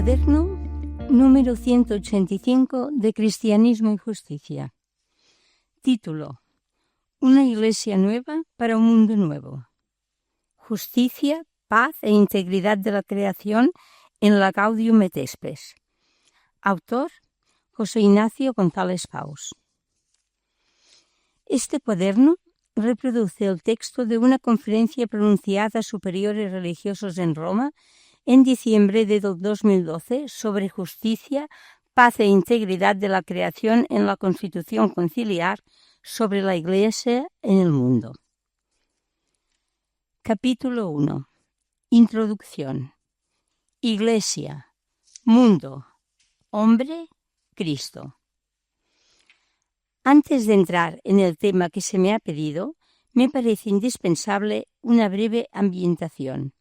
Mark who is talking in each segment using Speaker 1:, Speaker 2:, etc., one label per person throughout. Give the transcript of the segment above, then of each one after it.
Speaker 1: Cuaderno número 185 de Cristianismo y Justicia. Título: Una Iglesia nueva para un mundo nuevo. Justicia, paz e integridad de la creación en la Gaudium et Spes. Autor: José Ignacio González Paus. Este cuaderno reproduce el texto de una conferencia pronunciada a superiores religiosos en Roma en diciembre de 2012 sobre justicia, paz e integridad de la creación en la Constitución Conciliar sobre la Iglesia en el mundo. Capítulo 1. Introducción. Iglesia, mundo, hombre, Cristo. Antes de entrar en el tema que se me ha pedido, me parece indispensable una breve ambientación.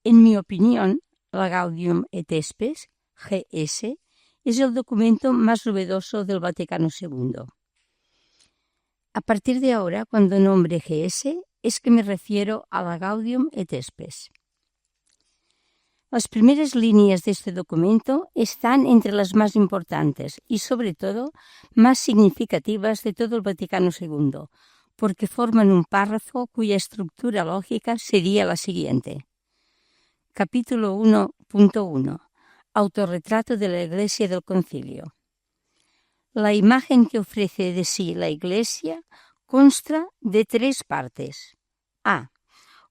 Speaker 1: En mi opinión, la Gaudium et Spes, GS, es el documento más novedoso del Vaticano II. A partir de ahora, cuando nombre GS, es que me refiero a la Gaudium et Spes. Las primeras líneas de este documento están entre las más importantes y, sobre todo, más significativas de todo el Vaticano II, porque forman un párrafo cuya estructura lógica sería la siguiente. Capítulo 1.1. Autorretrato de la Iglesia del Concilio. La imagen que ofrece de sí la Iglesia consta de tres partes. A.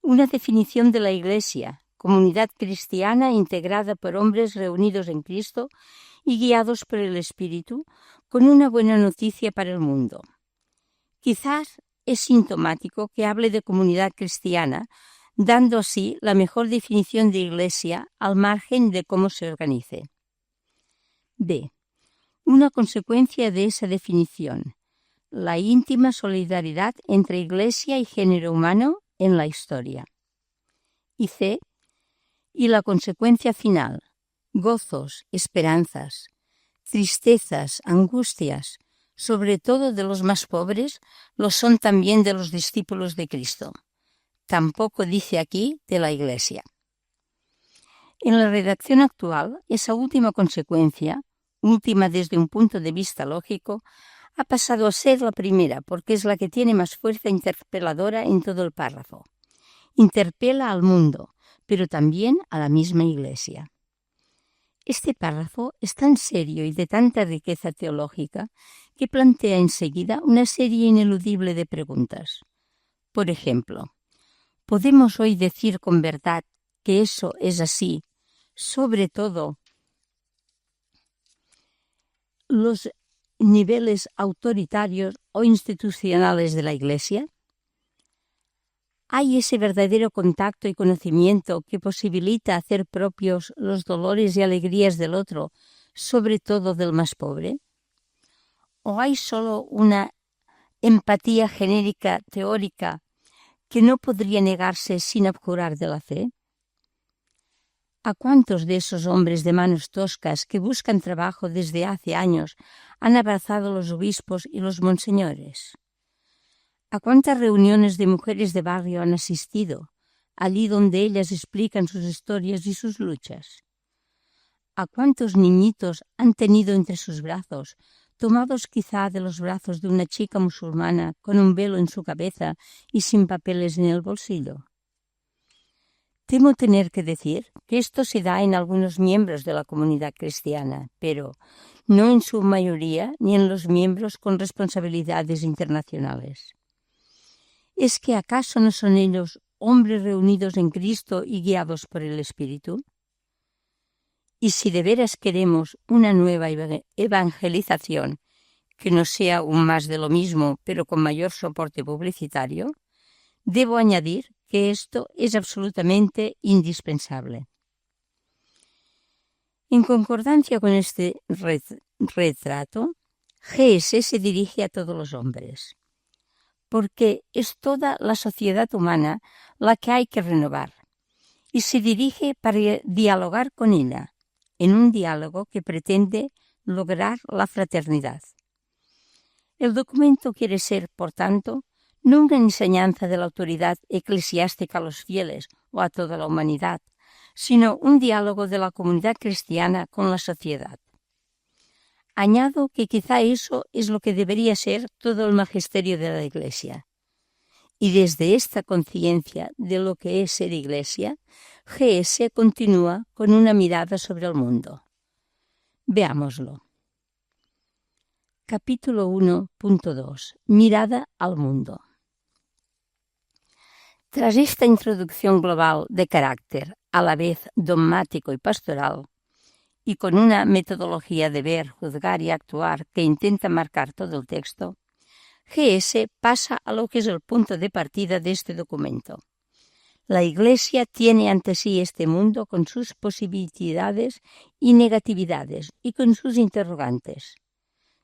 Speaker 1: Una definición de la Iglesia, comunidad cristiana integrada por hombres reunidos en Cristo y guiados por el Espíritu, con una buena noticia para el mundo. Quizás es sintomático que hable de comunidad cristiana, dando así la mejor definición de Iglesia al margen de cómo se organice. B. Una consecuencia de esa definición, la íntima solidaridad entre Iglesia y género humano en la historia. Y C. Y la consecuencia final, gozos, esperanzas, tristezas, angustias, sobre todo de los más pobres, lo son también de los discípulos de Cristo. Tampoco dice aquí de la Iglesia. En la redacción actual, esa última consecuencia, última desde un punto de vista lógico, ha pasado a ser la primera porque es la que tiene más fuerza interpeladora en todo el párrafo. Interpela al mundo, pero también a la misma Iglesia. Este párrafo es tan serio y de tanta riqueza teológica que plantea enseguida una serie ineludible de preguntas. Por ejemplo, ¿podemos hoy decir con verdad que eso es así, sobre todo los niveles autoritarios o institucionales de la Iglesia? ¿Hay ese verdadero contacto y conocimiento que posibilita hacer propios los dolores y alegrías del otro, sobre todo del más pobre? ¿O hay solo una empatía genérica teórica que no podría negarse sin abjurar de la fe? ¿A cuántos de esos hombres de manos toscas que buscan trabajo desde hace años han abrazado los obispos y los monseñores? ¿A cuántas reuniones de mujeres de barrio han asistido, allí donde ellas explican sus historias y sus luchas? ¿A cuántos niñitos han tenido entre sus brazos, tomados quizá de los brazos de una chica musulmana con un velo en su cabeza y sin papeles en el bolsillo? Temo tener que decir que esto se da en algunos miembros de la comunidad cristiana, pero no en su mayoría ni en los miembros con responsabilidades internacionales. ¿Es que acaso no son ellos hombres reunidos en Cristo y guiados por el Espíritu? Y si de veras queremos una nueva evangelización, que no sea un más de lo mismo, pero con mayor soporte publicitario, debo añadir que esto es absolutamente indispensable. En concordancia con este retrato, GS se dirige a todos los hombres, porque es toda la sociedad humana la que hay que renovar, y se dirige para dialogar con ella, en un diálogo que pretende lograr la fraternidad. El documento quiere ser, por tanto, no una enseñanza de la autoridad eclesiástica a los fieles o a toda la humanidad, sino un diálogo de la comunidad cristiana con la sociedad. Añado que quizá eso es lo que debería ser todo el magisterio de la Iglesia. Y desde esta conciencia de lo que es ser Iglesia, G.S. continúa con una mirada sobre el mundo. Veámoslo. Capítulo 1.2. Mirada al mundo. Tras esta introducción global de carácter a la vez dogmático y pastoral, y con una metodología de ver, juzgar y actuar que intenta marcar todo el texto, G.S. pasa a lo que es el punto de partida de este documento. La Iglesia tiene ante sí este mundo con sus posibilidades y negatividades y con sus interrogantes.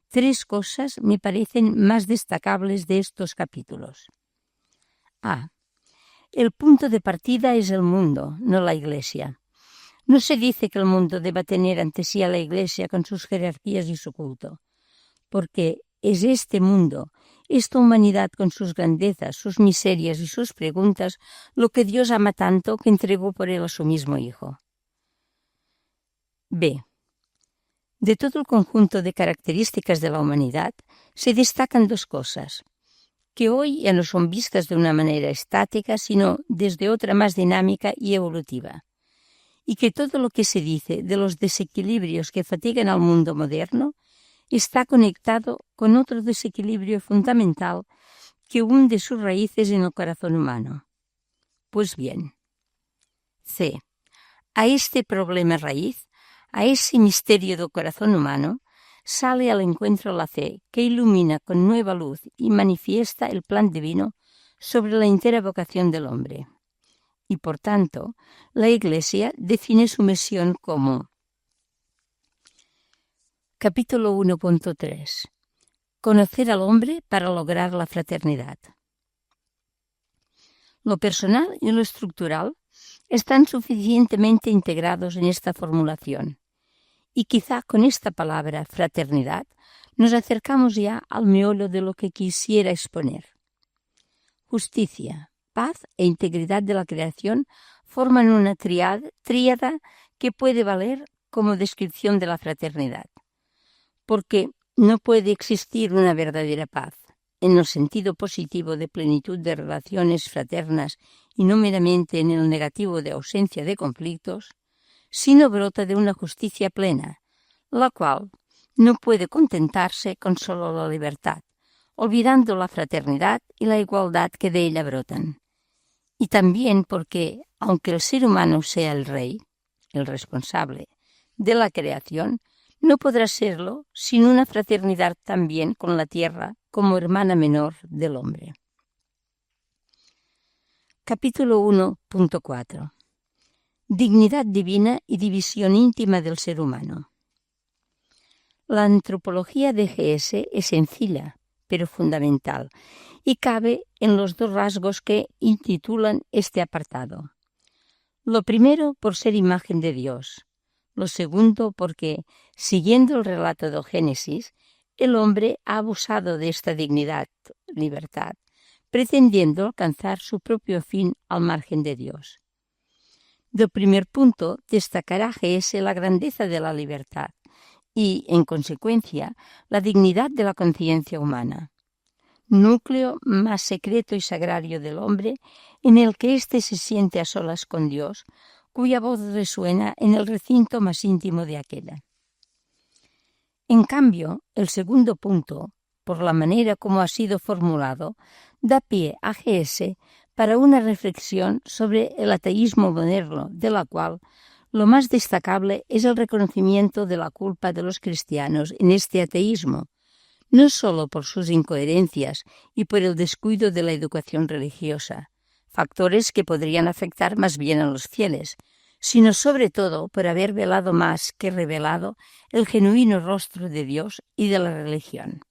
Speaker 1: 3 cosas me parecen más destacables de estos capítulos. A. El punto de partida es el mundo, no la Iglesia. No se dice que el mundo deba tener ante sí a la Iglesia con sus jerarquías y su culto, porque es este mundo, esta humanidad con sus grandezas, sus miserias y sus preguntas, lo que Dios ama tanto que entregó por él a su mismo Hijo. B. De todo el conjunto de características de la humanidad, se destacan 2 cosas, que hoy ya no son vistas de una manera estática, sino desde otra más dinámica y evolutiva, y que todo lo que se dice de los desequilibrios que fatigan al mundo moderno está conectado con otro desequilibrio fundamental que hunde sus raíces en el corazón humano. Pues bien, C. A este problema raíz, a ese misterio del corazón humano, sale al encuentro la fe, que ilumina con nueva luz y manifiesta el plan divino sobre la entera vocación del hombre. Y por tanto, la Iglesia define su misión como Capítulo 1.3. Conocer al hombre para lograr la fraternidad. Lo personal y lo estructural están suficientemente integrados en esta formulación, y quizá con esta palabra fraternidad nos acercamos ya al meollo de lo que quisiera exponer. Justicia, paz e integridad de la creación forman una tríada que puede valer como descripción de la fraternidad, porque no puede existir una verdadera paz, en el sentido positivo de plenitud de relaciones fraternas y no meramente en el negativo de ausencia de conflictos, sino brota de una justicia plena, la cual no puede contentarse con solo la libertad, olvidando la fraternidad y la igualdad que de ella brotan. Y también porque, aunque el ser humano sea el rey, el responsable de la creación, no podrá serlo sin una fraternidad también con la tierra como hermana menor del hombre. Capítulo 1.4. Dignidad divina y división íntima del ser humano. La antropología de G.S. es sencilla, pero fundamental, y cabe en los 2 rasgos que intitulan este apartado. Lo primero, por ser imagen de Dios. Lo segundo, porque, siguiendo el relato del Génesis, el hombre ha abusado de esta dignidad, libertad, pretendiendo alcanzar su propio fin al margen de Dios. Del primer punto destacará G.S. la grandeza de la libertad y, en consecuencia, la dignidad de la conciencia humana, núcleo más secreto y sagrario del hombre, en el que éste se siente a solas con Dios, cuya voz resuena en el recinto más íntimo de aquella. En cambio, el segundo punto, por la manera como ha sido formulado, da pie a G.S. para una reflexión sobre el ateísmo moderno, de la cual lo más destacable es el reconocimiento de la culpa de los cristianos en este ateísmo, no solo por sus incoherencias y por el descuido de la educación religiosa, factores que podrían afectar más bien a los fieles, sino sobre todo por haber velado más que revelado el genuino rostro de Dios y de la religión.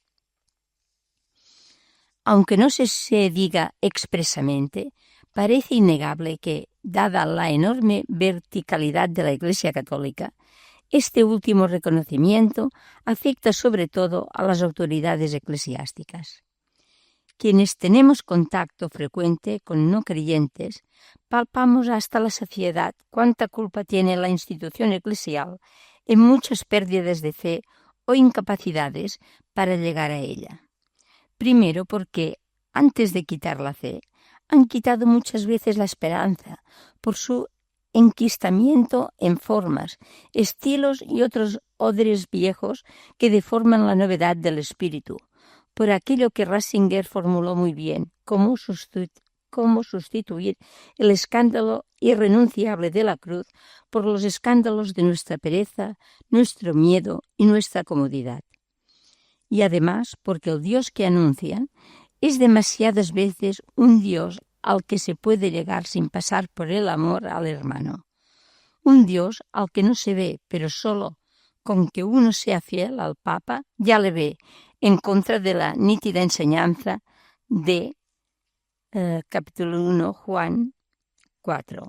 Speaker 1: Aunque no se diga expresamente, parece innegable que, dada la enorme verticalidad de la Iglesia Católica, este último reconocimiento afecta sobre todo a las autoridades eclesiásticas. Quienes tenemos contacto frecuente con no creyentes, palpamos hasta la saciedad cuánta culpa tiene la institución eclesial en muchas pérdidas de fe o incapacidades para llegar a ella. Primero porque, antes de quitar la fe, han quitado muchas veces la esperanza por su enquistamiento en formas, estilos y otros odres viejos que deforman la novedad del espíritu, por aquello que Ratzinger formuló muy bien, cómo sustituir el escándalo irrenunciable de la cruz por los escándalos de nuestra pereza, nuestro miedo y nuestra comodidad. Y además porque el Dios que anuncian es demasiadas veces un Dios al que se puede llegar sin pasar por el amor al hermano. Un Dios al que no se ve, pero solo con que uno sea fiel al Papa, ya le ve, en contra de la nítida enseñanza de capítulo 1, Juan 4.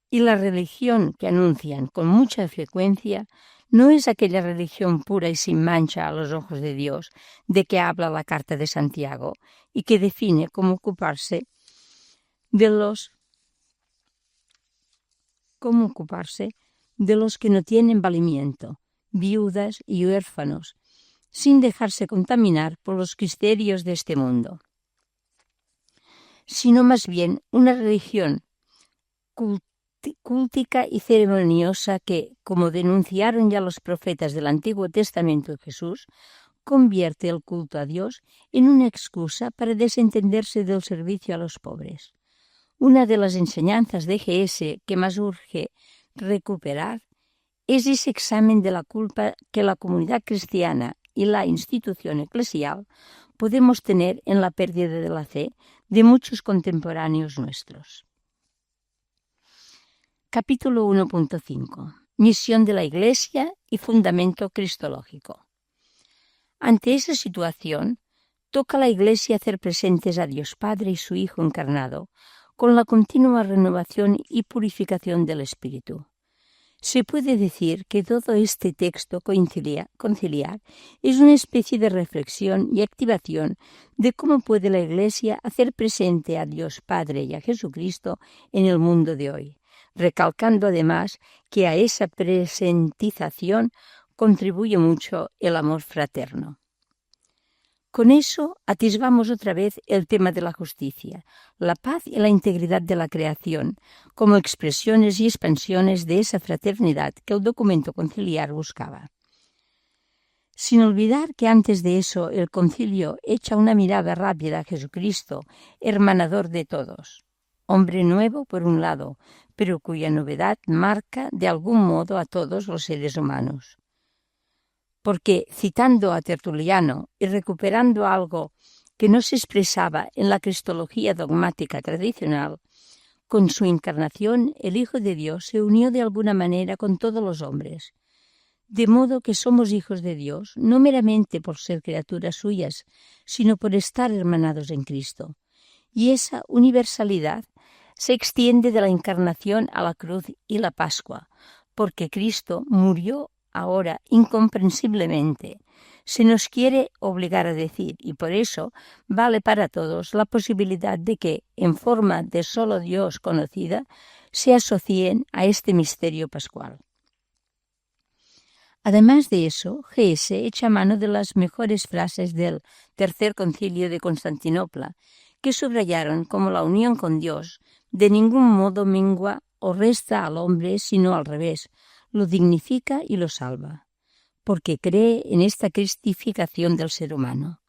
Speaker 1: Y la religión que anuncian con mucha frecuencia no es aquella religión pura y sin mancha a los ojos de Dios de que habla la carta de Santiago y que define cómo ocuparse de los que no tienen valimiento, viudas y huérfanos, sin dejarse contaminar por los criterios de este mundo, sino más bien una religión cúltica y ceremoniosa que, como denunciaron ya los profetas del Antiguo Testamento de Jesús, convierte el culto a Dios en una excusa para desentenderse del servicio a los pobres. Una de las enseñanzas de G.S. que más urge recuperar es ese examen de la culpa que la comunidad cristiana y la institución eclesial podemos tener en la pérdida de la fe de muchos contemporáneos nuestros. Capítulo 1.5. Misión de la Iglesia y fundamento cristológico. Ante esa situación, toca a la Iglesia hacer presentes a Dios Padre y su Hijo encarnado con la continua renovación y purificación del Espíritu. Se puede decir que todo este texto conciliar es una especie de reflexión y activación de cómo puede la Iglesia hacer presente a Dios Padre y a Jesucristo en el mundo de hoy, recalcando además que a esa presentización contribuye mucho el amor fraterno. Con eso atisbamos otra vez el tema de la justicia, la paz y la integridad de la creación, como expresiones y expansiones de esa fraternidad que el documento conciliar buscaba. Sin olvidar que antes de eso el concilio echa una mirada rápida a Jesucristo, hermanador de todos, hombre nuevo por un lado, pero cuya novedad marca de algún modo a todos los seres humanos. Porque, citando a Tertuliano y recuperando algo que no se expresaba en la cristología dogmática tradicional, con su encarnación el Hijo de Dios se unió de alguna manera con todos los hombres, de modo que somos hijos de Dios no meramente por ser criaturas suyas, sino por estar hermanados en Cristo. Y esa universalidad se extiende de la encarnación a la cruz y la Pascua, porque Cristo murió ahora incomprensiblemente. Se nos quiere obligar a decir, y por eso vale para todos la posibilidad de que, en forma de solo Dios conocida, se asocien a este misterio pascual. Además de eso, G.S. echa mano de las mejores frases del Tercer Concilio de Constantinopla, que subrayaron como la unión con Dios de ningún modo mengua o resta al hombre, sino al revés, lo dignifica y lo salva, porque cree en esta cristificación del ser humano.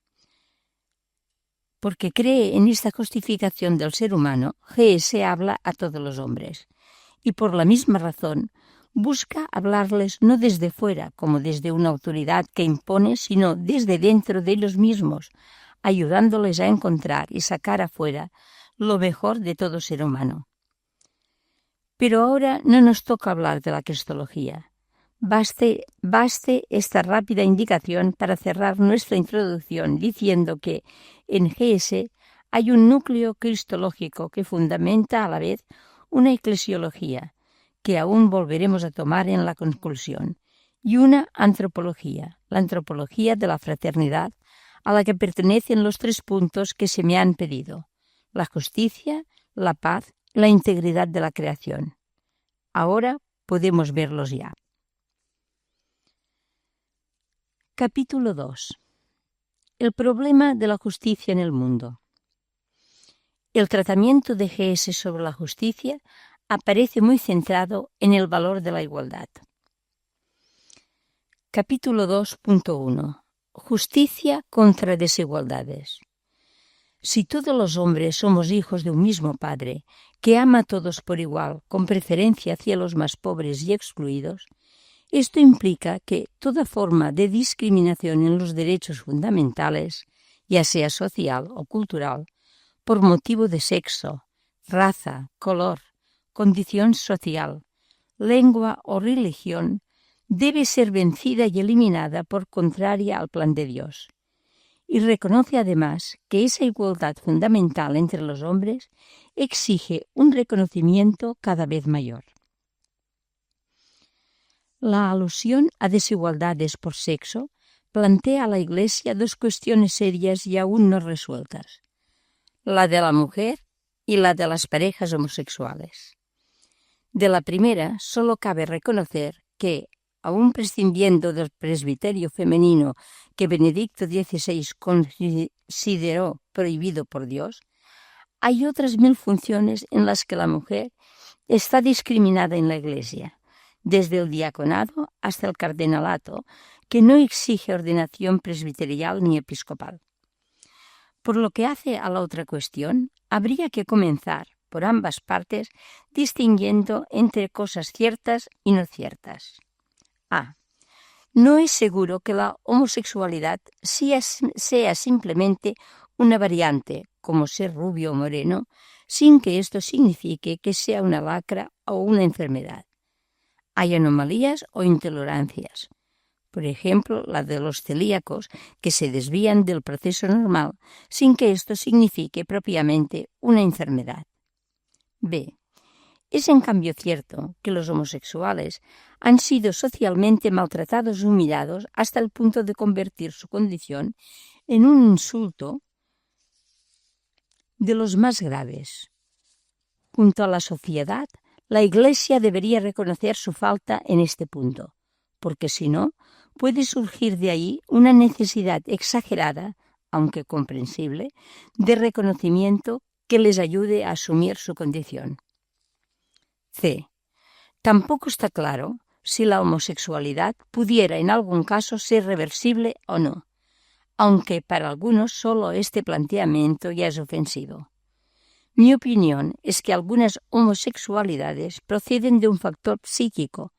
Speaker 1: Porque cree en esta justificación del ser humano, G.S. habla a todos los hombres, y por la misma razón busca hablarles no desde fuera, como desde una autoridad que impone, sino desde dentro de ellos mismos, ayudándoles a encontrar y sacar afuera lo mejor de todo ser humano. Pero ahora no nos toca hablar de la cristología. Baste esta rápida indicación para cerrar nuestra introducción diciendo que en G.S. hay un núcleo cristológico que fundamenta a la vez una eclesiología, que aún volveremos a tomar en la conclusión, y una antropología, la antropología de la fraternidad, a la que pertenecen los 3 puntos que se me han pedido: la justicia, la paz, la integridad de la creación. Ahora podemos verlos ya. Capítulo 2. El problema de la justicia en el mundo. El tratamiento de G.S. sobre la justicia aparece muy centrado en el valor de la igualdad. Capítulo 2.1. Justicia contra desigualdades. Si todos los hombres somos hijos de un mismo Padre, que ama a todos por igual, con preferencia hacia los más pobres y excluidos, esto implica que toda forma de discriminación en los derechos fundamentales, ya sea social o cultural, por motivo de sexo, raza, color, condición social, lengua o religión, debe ser vencida y eliminada por contraria al plan de Dios. Y reconoce además que esa igualdad fundamental entre los hombres exige un reconocimiento cada vez mayor. La alusión a desigualdades por sexo plantea a la Iglesia 2 cuestiones serias y aún no resueltas: la de la mujer y la de las parejas homosexuales. De la primera, solo cabe reconocer que, aun prescindiendo del presbiterio femenino que Benedicto XVI consideró prohibido por Dios, hay otras 1000 funciones en las que la mujer está discriminada en la Iglesia, desde el diaconado hasta el cardenalato, que no exige ordenación presbiterial ni episcopal. Por lo que hace a la otra cuestión, habría que comenzar por ambas partes distinguiendo entre cosas ciertas y no ciertas. A. No es seguro que la homosexualidad sea simplemente una variante, como ser rubio o moreno, sin que esto signifique que sea una lacra o una enfermedad. Hay anomalías o intolerancias, por ejemplo, la de los celíacos, que se desvían del proceso normal sin que esto signifique propiamente una enfermedad. B. Es en cambio cierto que los homosexuales han sido socialmente maltratados y humillados hasta el punto de convertir su condición en un insulto de los más graves. Junto a la sociedad, la Iglesia debería reconocer su falta en este punto, porque si no, puede surgir de ahí una necesidad exagerada, aunque comprensible, de reconocimiento que les ayude a asumir su condición. C. Tampoco está claro si la homosexualidad pudiera en algún caso ser reversible o no, aunque para algunos solo este planteamiento ya es ofensivo. Mi opinión es que algunas homosexualidades proceden de un factor psíquico.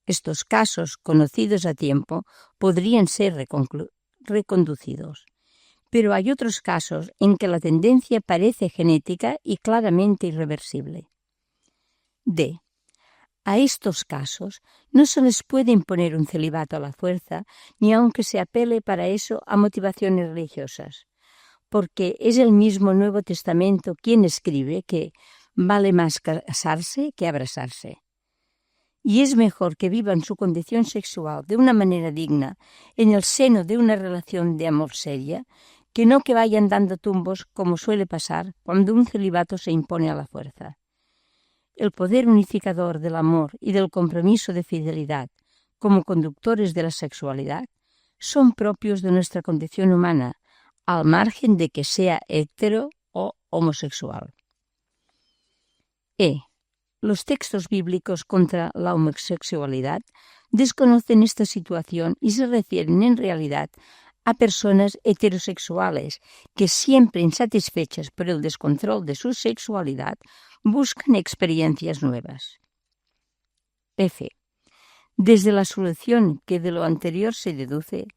Speaker 1: Estos casos, conocidos a tiempo, podrían ser reconducidos. Pero hay otros casos en que la tendencia parece genética y claramente irreversible. D. A estos casos no se les puede imponer un celibato a la fuerza, ni aunque se apele para eso a motivaciones religiosas, porque es el mismo Nuevo Testamento quien escribe que vale más casarse que abrazarse. Y es mejor que vivan su condición sexual de una manera digna en el seno de una relación de amor seria, que no que vayan dando tumbos como suele pasar cuando un celibato se impone a la fuerza. El poder unificador del amor y del compromiso de fidelidad como conductores de la sexualidad son propios de nuestra condición humana, al margen de que sea hetero o homosexual. E. Los textos bíblicos contra la homosexualidad desconocen esta situación y se refieren en realidad a personas heterosexuales que, siempre insatisfechas por el descontrol de su sexualidad, buscan experiencias nuevas. F. Desde la solución que de lo anterior se deduce,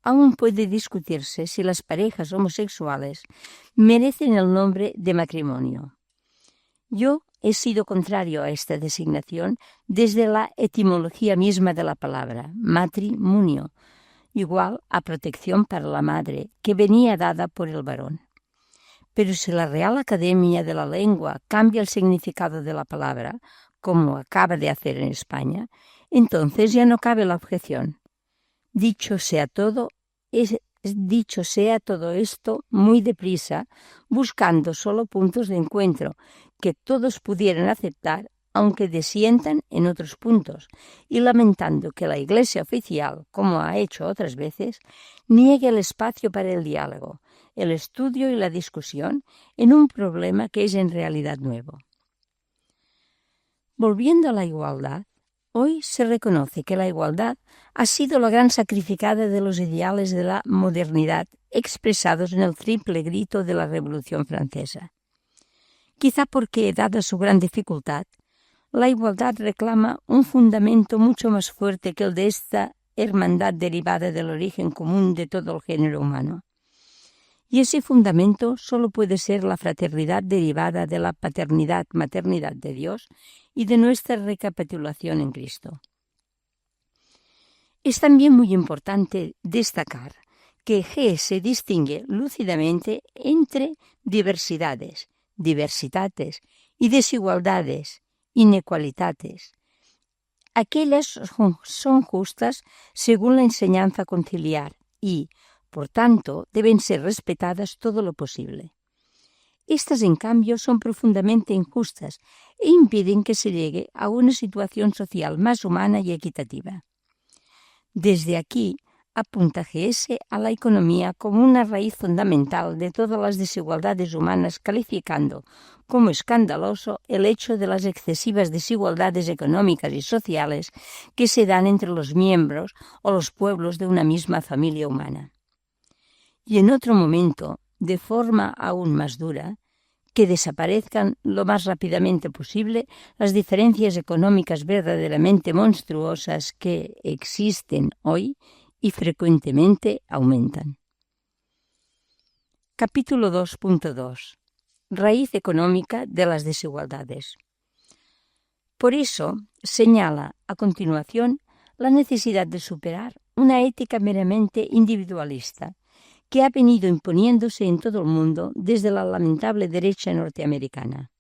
Speaker 1: aún puede discutirse si las parejas homosexuales merecen el nombre de matrimonio. Yo he sido contrario a esta designación desde la etimología misma de la palabra, matrimonio, igual a protección para la madre, que venía dada por el varón. Pero si la Real Academia de la Lengua cambia el significado de la palabra, como acaba de hacer en España, entonces ya no cabe la objeción. Dicho sea todo, dicho sea todo esto muy deprisa, buscando solo puntos de encuentro que todos pudieran aceptar, aunque disientan en otros puntos, y lamentando que la Iglesia oficial, como ha hecho otras veces, niegue el espacio para el diálogo, el estudio y la discusión en un problema que es en realidad nuevo. Volviendo a la igualdad, hoy se reconoce que la igualdad ha sido la gran sacrificada de los ideales de la modernidad expresados en el triple grito de la Revolución Francesa. Quizá porque, dada su gran dificultad, la igualdad reclama un fundamento mucho más fuerte que el de esta hermandad derivada del origen común de todo el género humano. Y ese fundamento solo puede ser la fraternidad derivada de la paternidad-maternidad de Dios y de nuestra recapitulación en Cristo. Es también muy importante destacar que GS distingue lúcidamente entre diversidades, diversitates y desigualdades, inequalitates. Aquellas son justas según la enseñanza conciliar y, por tanto, deben ser respetadas todo lo posible. Estas, en cambio, son profundamente injustas e impiden que se llegue a una situación social más humana y equitativa. Desde aquí apunta GS a la economía como una raíz fundamental de todas las desigualdades humanas, calificando como escandaloso el hecho de las excesivas desigualdades económicas y sociales que se dan entre los miembros o los pueblos de una misma familia humana. Y en otro momento, de forma aún más dura, que desaparezcan lo más rápidamente posible las diferencias económicas verdaderamente monstruosas que existen hoy y frecuentemente aumentan. Capítulo 2.2. Raíz económica de las desigualdades. Por eso, señala a continuación la necesidad de superar una ética meramente individualista que ha venido imponiéndose en todo el mundo desde la lamentable derecha norteamericana.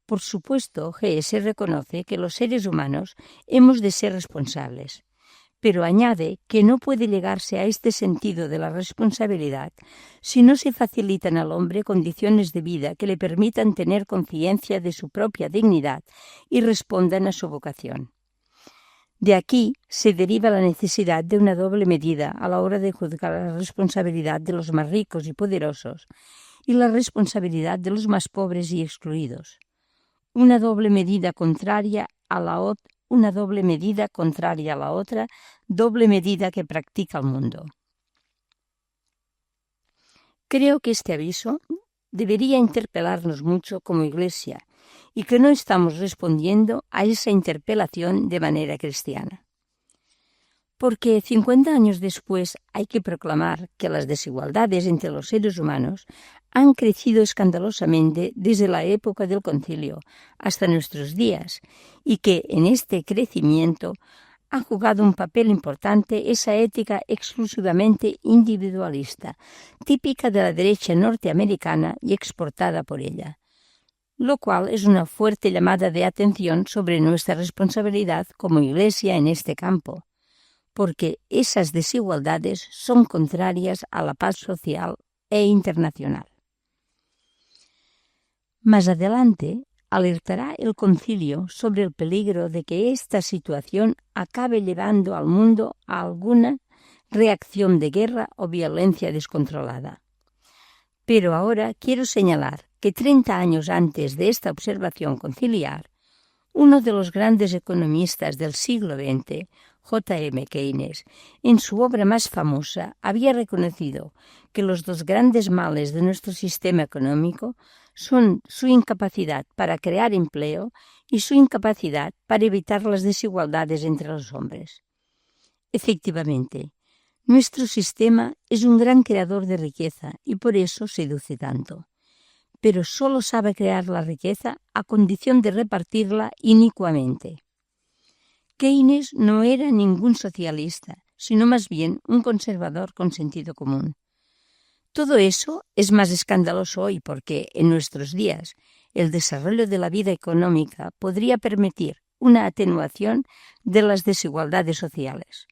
Speaker 1: Por supuesto, GS reconoce que los seres humanos hemos de ser responsables, pero añade que no puede llegarse a este sentido de la responsabilidad si no se facilitan al hombre condiciones de vida que le permitan tener conciencia de su propia dignidad y respondan a su vocación. De aquí se deriva la necesidad de una doble medida a la hora de juzgar la responsabilidad de los más ricos y poderosos y la responsabilidad de los más pobres y excluidos. Una doble medida contraria a la otra, doble medida que practica el mundo. Creo que este aviso debería interpelarnos mucho como Iglesia y que no estamos respondiendo a esa interpelación de manera cristiana. Porque 50 años después hay que proclamar que las desigualdades entre los seres humanos han crecido escandalosamente desde la época del Concilio hasta nuestros días y que en este crecimiento ha jugado un papel importante esa ética exclusivamente individualista, típica de la derecha norteamericana y exportada por ella, lo cual es una fuerte llamada de atención sobre nuestra responsabilidad como Iglesia en este campo, porque esas desigualdades son contrarias a la paz social e internacional. Más adelante, alertará el Concilio sobre el peligro de que esta situación acabe llevando al mundo a alguna reacción de guerra o violencia descontrolada. Pero ahora quiero señalar que 30 años antes de esta observación conciliar, uno de los grandes economistas del siglo XX, J.M. Keynes, en su obra más famosa, había reconocido que los dos grandes males de nuestro sistema económico son su incapacidad para crear empleo y su incapacidad para evitar las desigualdades entre los hombres. Efectivamente, nuestro sistema es un gran creador de riqueza y por eso seduce tanto, pero solo sabe crear la riqueza a condición de repartirla inicuamente. Keynes no era ningún socialista, sino más bien un conservador con sentido común. Todo eso es más escandaloso hoy porque, en nuestros días, el desarrollo de la vida económica podría permitir una atenuación de las desigualdades sociales.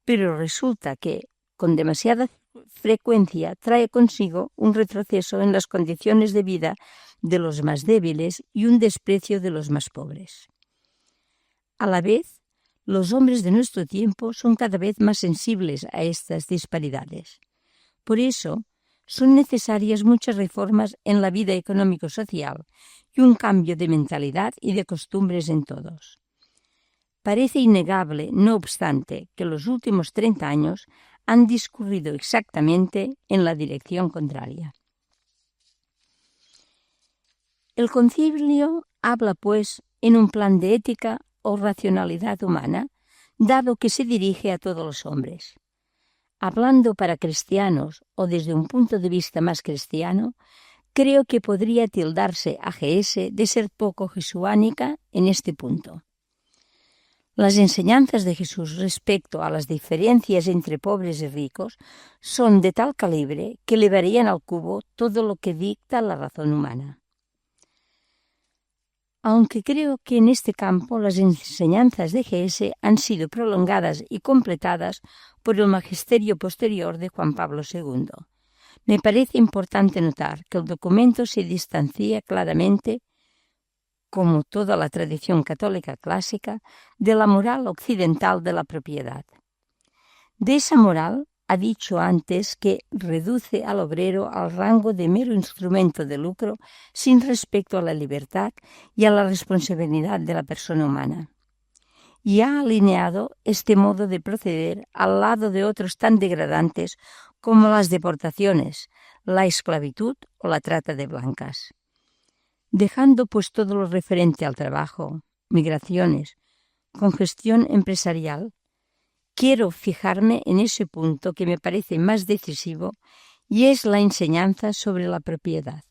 Speaker 1: Pero resulta que, con demasiada frecuencia trae consigo un retroceso en las condiciones de vida de los más débiles y un desprecio de los más pobres. A la vez, los hombres de nuestro tiempo son cada vez más sensibles a estas disparidades. Por eso, son necesarias muchas reformas en la vida económico-social y un cambio de mentalidad y de costumbres en todos. Parece innegable, no obstante, que los últimos 30 años han discurrido exactamente en la dirección contraria. El concilio habla, pues, en un plan de ética o racionalidad humana, dado que se dirige a todos los hombres. Hablando para cristianos o desde un punto de vista más cristiano, creo que podría tildarse a G.S. de ser poco jesuánica en este punto. Las enseñanzas de Jesús respecto a las diferencias entre pobres y ricos son de tal calibre que elevarían al cubo todo lo que dicta la razón humana. Aunque creo que en este campo las enseñanzas de G.S. han sido prolongadas y completadas por el magisterio posterior de Juan Pablo II. Me parece importante notar que el documento se distancia claramente, como toda la tradición católica clásica, de la moral occidental de la propiedad. De esa moral ha dicho antes que reduce al obrero al rango de mero instrumento de lucro sin respecto a la libertad y a la responsabilidad de la persona humana. Y ha alineado este modo de proceder al lado de otros tan degradantes como las deportaciones, la esclavitud o la trata de blancas. Dejando pues todo lo referente al trabajo, migraciones, congestión empresarial, quiero fijarme en ese punto que me parece más decisivo y es la enseñanza sobre la propiedad.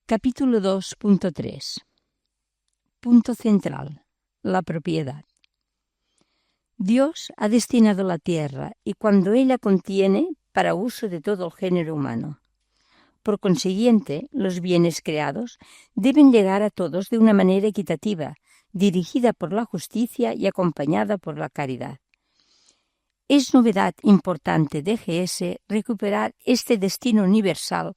Speaker 1: Capítulo 2.3. Punto central: la propiedad. Dios ha destinado la tierra y cuando ella contiene para uso de todo el género humano. Por consiguiente, los bienes creados deben llegar a todos de una manera equitativa, dirigida por la justicia y acompañada por la caridad. Es novedad importante de G.S. recuperar este destino universal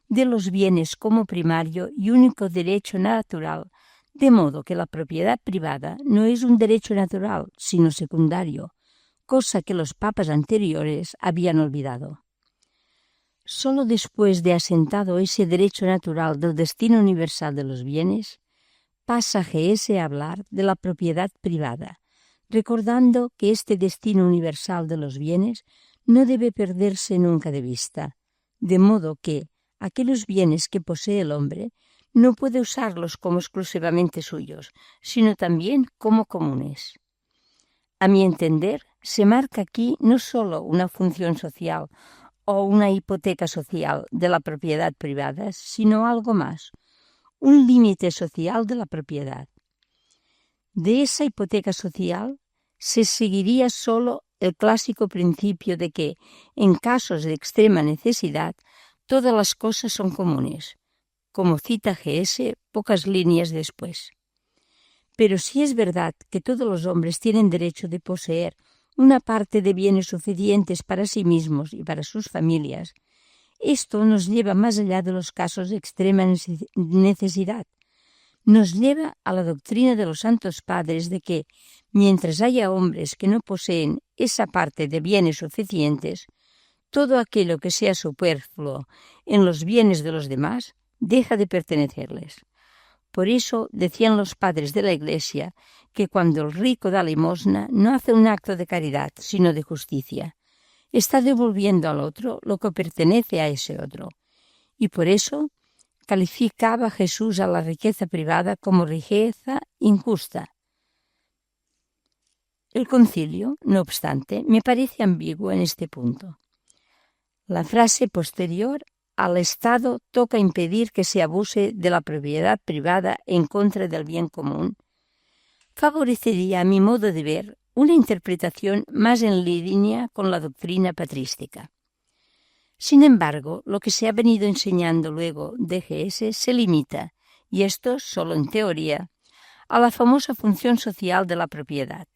Speaker 1: de los bienes como primario y único derecho natural, de modo que la propiedad privada no es un derecho natural, sino secundario, cosa que los papas anteriores habían olvidado. Solo después de asentado ese derecho natural del destino universal de los bienes, pasa G.S. a hablar de la propiedad privada, recordando que este destino universal de los bienes no debe perderse nunca de vista, de modo que aquellos bienes que posee el hombre no puede usarlos como exclusivamente suyos, sino también como comunes. A mi entender, se marca aquí no solo una función social o una hipoteca social de la propiedad privada, sino algo más, un límite social de la propiedad. De esa hipoteca social se seguiría solo el clásico principio de que, en casos de extrema necesidad, todas las cosas son comunes, como cita G.S. pocas líneas después. Pero si es verdad que todos los hombres tienen derecho de poseer una parte de bienes suficientes para sí mismos y para sus familias, esto nos lleva más allá de los casos de extrema necesidad. Nos lleva a la doctrina de los santos padres de que, mientras haya hombres que no poseen esa parte de bienes suficientes, todo aquello que sea superfluo en los bienes de los demás deja de pertenecerles. Por eso decían los padres de la Iglesia que cuando el rico da limosna no hace un acto de caridad, sino de justicia. Está devolviendo al otro lo que pertenece a ese otro. Y por eso calificaba Jesús a la riqueza privada como riqueza injusta. El concilio, no obstante, me parece ambiguo en este punto. La frase posterior: al Estado toca impedir que se abuse de la propiedad privada en contra del bien común, favorecería, a mi modo de ver, una interpretación más en línea con la doctrina patrística. Sin embargo, lo que se ha venido enseñando luego de G.S. se limita, y esto solo en teoría, a la famosa función social de la propiedad.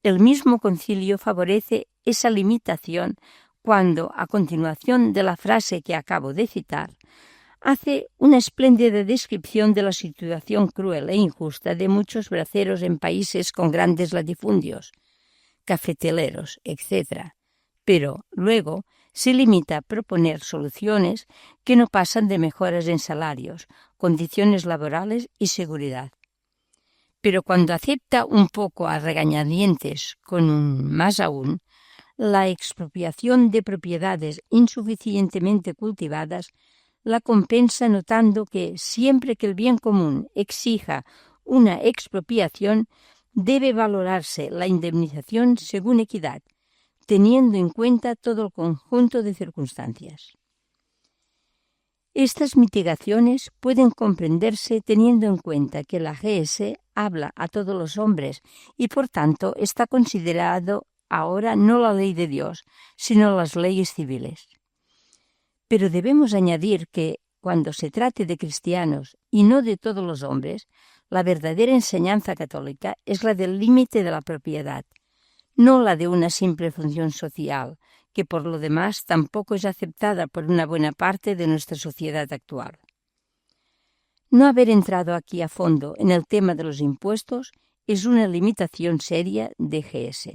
Speaker 1: El mismo concilio favorece esa limitación cuando, a continuación de la frase que acabo de citar, hace una espléndida descripción de la situación cruel e injusta de muchos braceros en países con grandes latifundios, cafeteleros, etc. Pero luego se limita a proponer soluciones que no pasan de mejoras en salarios, condiciones laborales y seguridad. Pero cuando acepta un poco a regañadientes, con un más aún, la expropiación de propiedades insuficientemente cultivadas, la compensa notando que siempre que el bien común exija una expropiación, debe valorarse la indemnización según equidad, teniendo en cuenta todo el conjunto de circunstancias. Estas mitigaciones pueden comprenderse teniendo en cuenta que la GS habla a todos los hombres y por tanto está considerado ahora no la ley de Dios, sino las leyes civiles. Pero debemos añadir que, cuando se trate de cristianos y no de todos los hombres, la verdadera enseñanza católica es la del límite de la propiedad, no la de una simple función social, que por lo demás tampoco es aceptada por una buena parte de nuestra sociedad actual. No haber entrado aquí a fondo en el tema de los impuestos es una limitación seria de GS.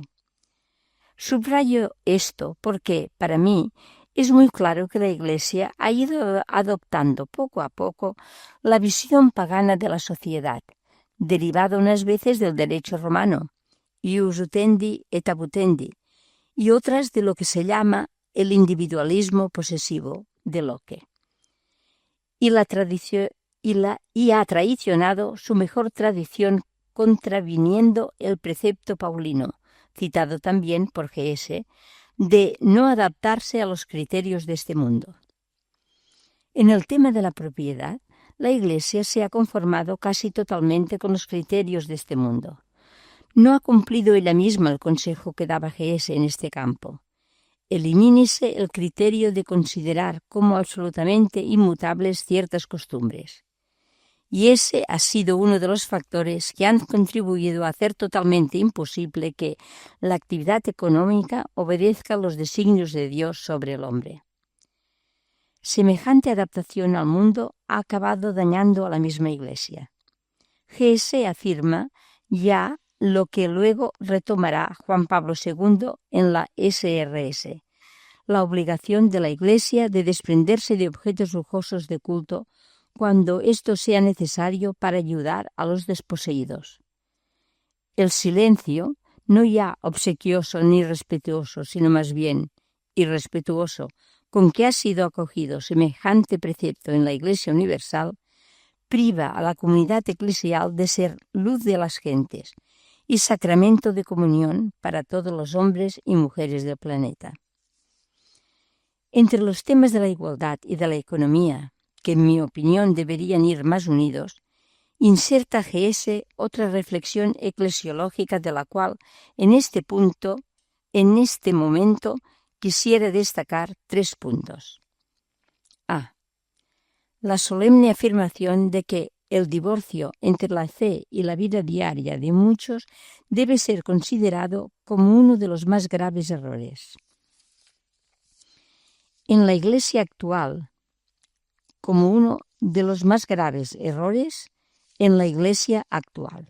Speaker 1: Subrayo esto porque, para mí, es muy claro que la Iglesia ha ido adoptando poco a poco la visión pagana de la sociedad, derivada unas veces del derecho romano, ius utendi et abutendi, y otras de lo que se llama el individualismo posesivo de Locke. Y ha traicionado su mejor tradición contraviniendo el precepto paulino, citado también por GS, de no adaptarse a los criterios de este mundo. En el tema de la propiedad, la Iglesia se ha conformado casi totalmente con los criterios de este mundo. No ha cumplido ella misma el consejo que daba GS en este campo. Elimínese el criterio de considerar como absolutamente inmutables ciertas costumbres. Y ese ha sido uno de los factores que han contribuido a hacer totalmente imposible que la actividad económica obedezca a los designios de Dios sobre el hombre. Semejante adaptación al mundo ha acabado dañando a la misma Iglesia. GS afirma ya lo que luego retomará Juan Pablo II en la SRS, la obligación de la Iglesia de desprenderse de objetos lujosos de culto cuando esto sea necesario para ayudar a los desposeídos. El silencio, no ya obsequioso ni respetuoso, sino más bien irrespetuoso, con que ha sido acogido semejante precepto en la Iglesia Universal, priva a la comunidad eclesial de ser luz de las gentes y sacramento de comunión para todos los hombres y mujeres del planeta. Entre los temas de la igualdad y de la economía, que en mi opinión deberían ir más unidos, inserta GS otra reflexión eclesiológica de la cual en este momento, quisiera destacar 3 puntos. A. La solemne afirmación de que el divorcio entre la fe y la vida diaria de muchos debe ser considerado como uno de los más graves errores. En la Iglesia actual, como uno de los más graves errores en la Iglesia actual.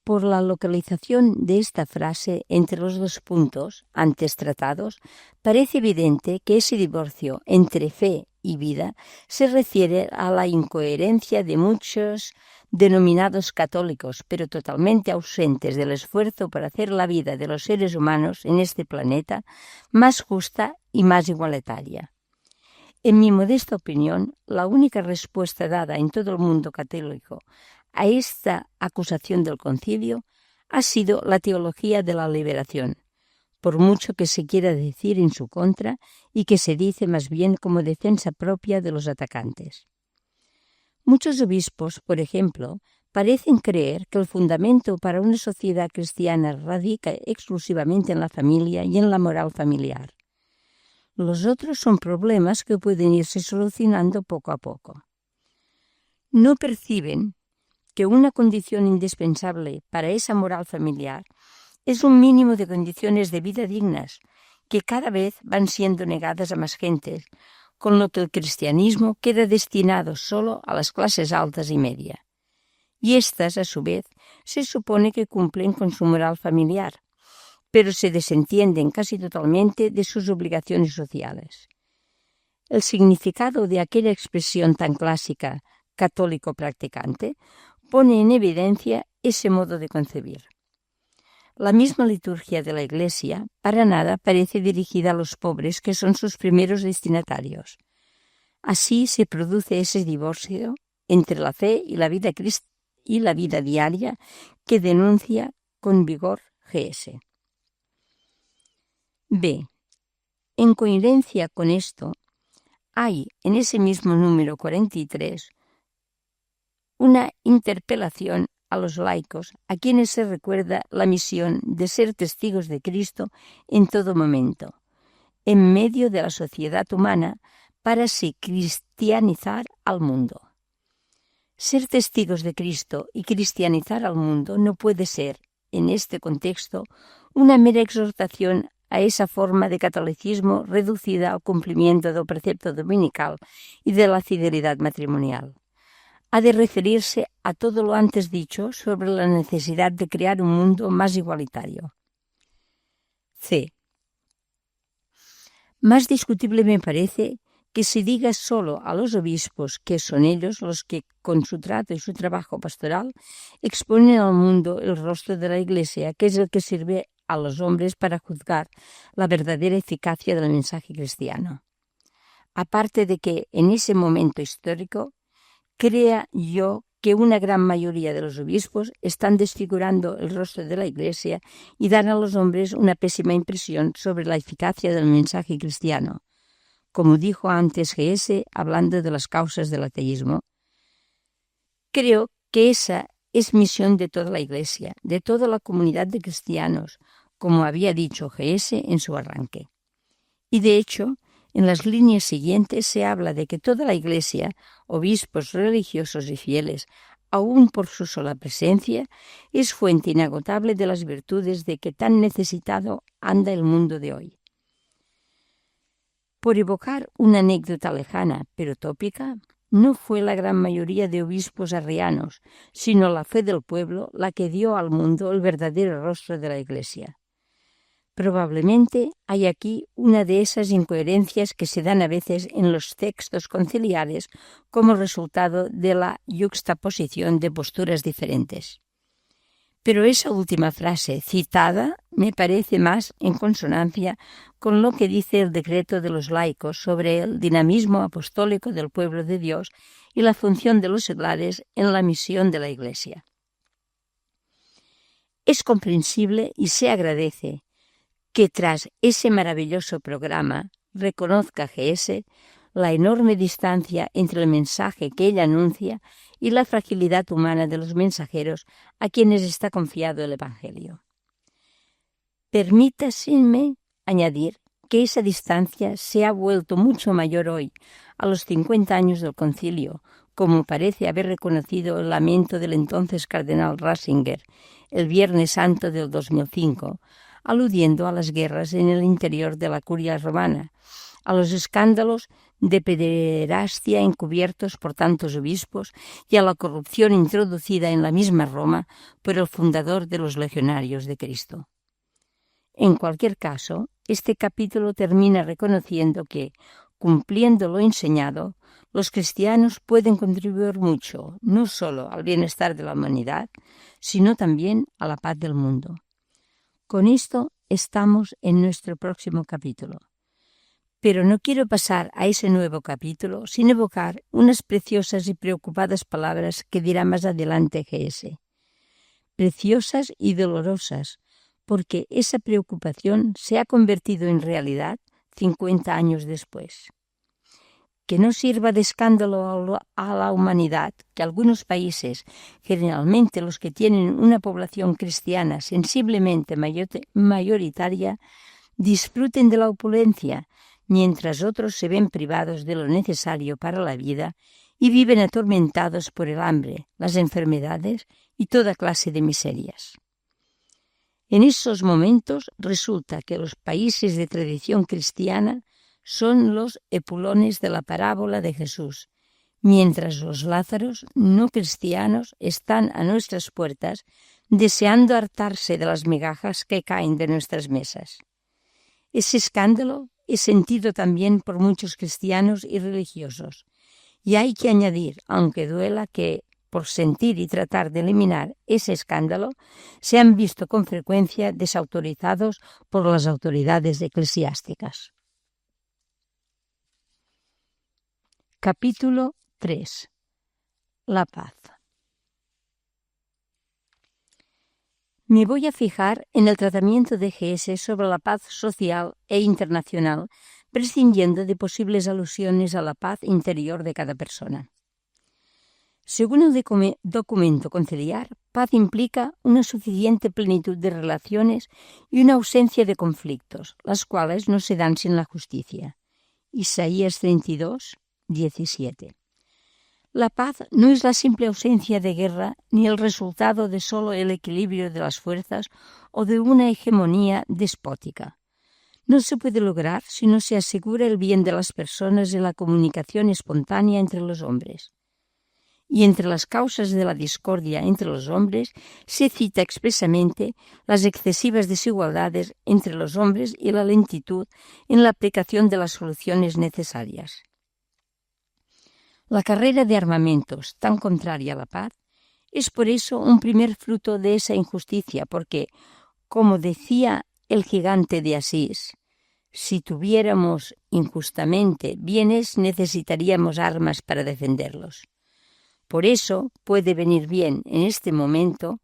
Speaker 1: Por la localización de esta frase entre los 2 puntos antes tratados, parece evidente que ese divorcio entre fe y vida se refiere a la incoherencia de muchos denominados católicos, pero totalmente ausentes del esfuerzo para hacer la vida de los seres humanos en este planeta más justa y más igualitaria. En mi modesta opinión, la única respuesta dada en todo el mundo católico a esta acusación del concilio ha sido la teología de la liberación, por mucho que se quiera decir en su contra y que se dice más bien como defensa propia de los atacantes. Muchos obispos, por ejemplo, parecen creer que el fundamento para una sociedad cristiana radica exclusivamente en la familia y en la moral familiar. Los otros son problemas que pueden irse solucionando poco a poco. No perciben que una condición indispensable para esa moral familiar es un mínimo de condiciones de vida dignas que cada vez van siendo negadas a más gentes, con lo que el cristianismo queda destinado solo a las clases altas y media. Y éstas, a su vez, se supone que cumplen con su moral familiar, pero se desentienden casi totalmente de sus obligaciones sociales. El significado de aquella expresión tan clásica, católico practicante, pone en evidencia ese modo de concebir. La misma liturgia de la Iglesia para nada parece dirigida a los pobres, que son sus primeros destinatarios. Así se produce ese divorcio entre la fe y la vida diaria que denuncia con vigor G.S. B. En coherencia con esto, hay en ese mismo número 43 una interpelación a los laicos, a quienes se recuerda la misión de ser testigos de Cristo en todo momento, en medio de la sociedad humana, para así cristianizar al mundo. Ser testigos de Cristo y cristianizar al mundo no puede ser, en este contexto, una mera exhortación a esa forma de catolicismo reducida al cumplimiento del precepto dominical y de la fidelidad matrimonial. Ha de referirse a todo lo antes dicho sobre la necesidad de crear un mundo más igualitario. C. Más discutible me parece que se diga solo a los obispos que son ellos los que, con su trato y su trabajo pastoral, exponen al mundo el rostro de la Iglesia, que es el que sirve a los hombres para juzgar la verdadera eficacia del mensaje cristiano. Aparte de que, en ese momento histórico, crea yo que una gran mayoría de los obispos están desfigurando el rostro de la Iglesia y dan a los hombres una pésima impresión sobre la eficacia del mensaje cristiano, como dijo antes G.S. hablando de las causas del ateísmo. Creo que esa es misión de toda la Iglesia, de toda la comunidad de cristianos, como había dicho G.S. en su arranque. Y de hecho, en las líneas siguientes se habla de que toda la Iglesia, obispos religiosos y fieles, aun por su sola presencia, es fuente inagotable de las virtudes de que tan necesitado anda el mundo de hoy. Por evocar una anécdota lejana, pero tópica, no fue la gran mayoría de obispos arrianos, sino la fe del pueblo la que dio al mundo el verdadero rostro de la Iglesia. Probablemente hay aquí una de esas incoherencias que se dan a veces en los textos conciliares como resultado de la yuxtaposición de posturas diferentes. Pero esa última frase citada me parece más en consonancia con lo que dice el decreto de los laicos sobre el dinamismo apostólico del pueblo de Dios y la función de los seglares en la misión de la Iglesia. Es comprensible y se agradece que tras ese maravilloso programa reconozca G.S. la enorme distancia entre el mensaje que ella anuncia y la fragilidad humana de los mensajeros a quienes está confiado el Evangelio. Permítaseme añadir que esa distancia se ha vuelto mucho mayor hoy, a los 50 años del concilio, como parece haber reconocido el lamento del entonces cardenal Ratzinger el Viernes Santo del 2005, aludiendo a las guerras en el interior de la curia romana, a los escándalos de pederastia encubiertos por tantos obispos y a la corrupción introducida en la misma Roma por el fundador de los legionarios de Cristo. En cualquier caso, este capítulo termina reconociendo que, cumpliendo lo enseñado, los cristianos pueden contribuir mucho, no solo al bienestar de la humanidad, sino también a la paz del mundo. Con esto estamos en nuestro próximo capítulo. Pero no quiero pasar a ese nuevo capítulo sin evocar unas preciosas y preocupadas palabras que dirá más adelante G.S. Preciosas y dolorosas, porque esa preocupación se ha convertido en realidad 50 años después. Que no sirva de escándalo a la humanidad que algunos países, generalmente los que tienen una población cristiana sensiblemente mayoritaria, disfruten de la opulencia, mientras otros se ven privados de lo necesario para la vida y viven atormentados por el hambre, las enfermedades y toda clase de miserias. En esos momentos resulta que los países de tradición cristiana son los epulones de la parábola de Jesús, mientras los Lázaros no cristianos están a nuestras puertas deseando hartarse de las migajas que caen de nuestras mesas. Ese escándalo es sentido también por muchos cristianos y religiosos, y hay que añadir, aunque duela, que por sentir y tratar de eliminar ese escándalo, se han visto con frecuencia desautorizados por las autoridades eclesiásticas. Capítulo 3. La paz. Me voy a fijar en el tratamiento de G.S. sobre la paz social e internacional, prescindiendo de posibles alusiones a la paz interior de cada persona. Según el documento conciliar, paz implica una suficiente plenitud de relaciones y una ausencia de conflictos, las cuales no se dan sin la justicia. Isaías 32, 17. La paz no es la simple ausencia de guerra ni el resultado de solo el equilibrio de las fuerzas o de una hegemonía despótica. No se puede lograr si no se asegura el bien de las personas y la comunicación espontánea entre los hombres. Y entre las causas de la discordia entre los hombres se cita expresamente las excesivas desigualdades entre los hombres y la lentitud en la aplicación de las soluciones necesarias. La carrera de armamentos, tan contraria a la paz, es por eso un primer fruto de esa injusticia, porque, como decía el gigante de Asís, si tuviéramos injustamente bienes, necesitaríamos armas para defenderlos. Por eso puede venir bien en este momento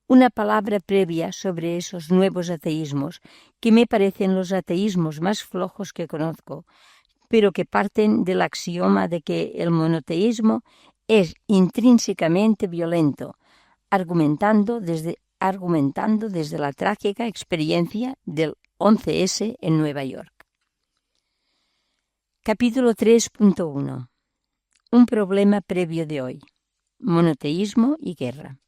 Speaker 1: una palabra previa sobre esos nuevos ateísmos, que me parecen los ateísmos más flojos que conozco, pero que parten del axioma de que el monoteísmo es intrínsecamente violento, argumentando desde la trágica experiencia del 11S en Nueva York. Capítulo 3.1. Un problema previo de hoy. Monoteísmo y guerra.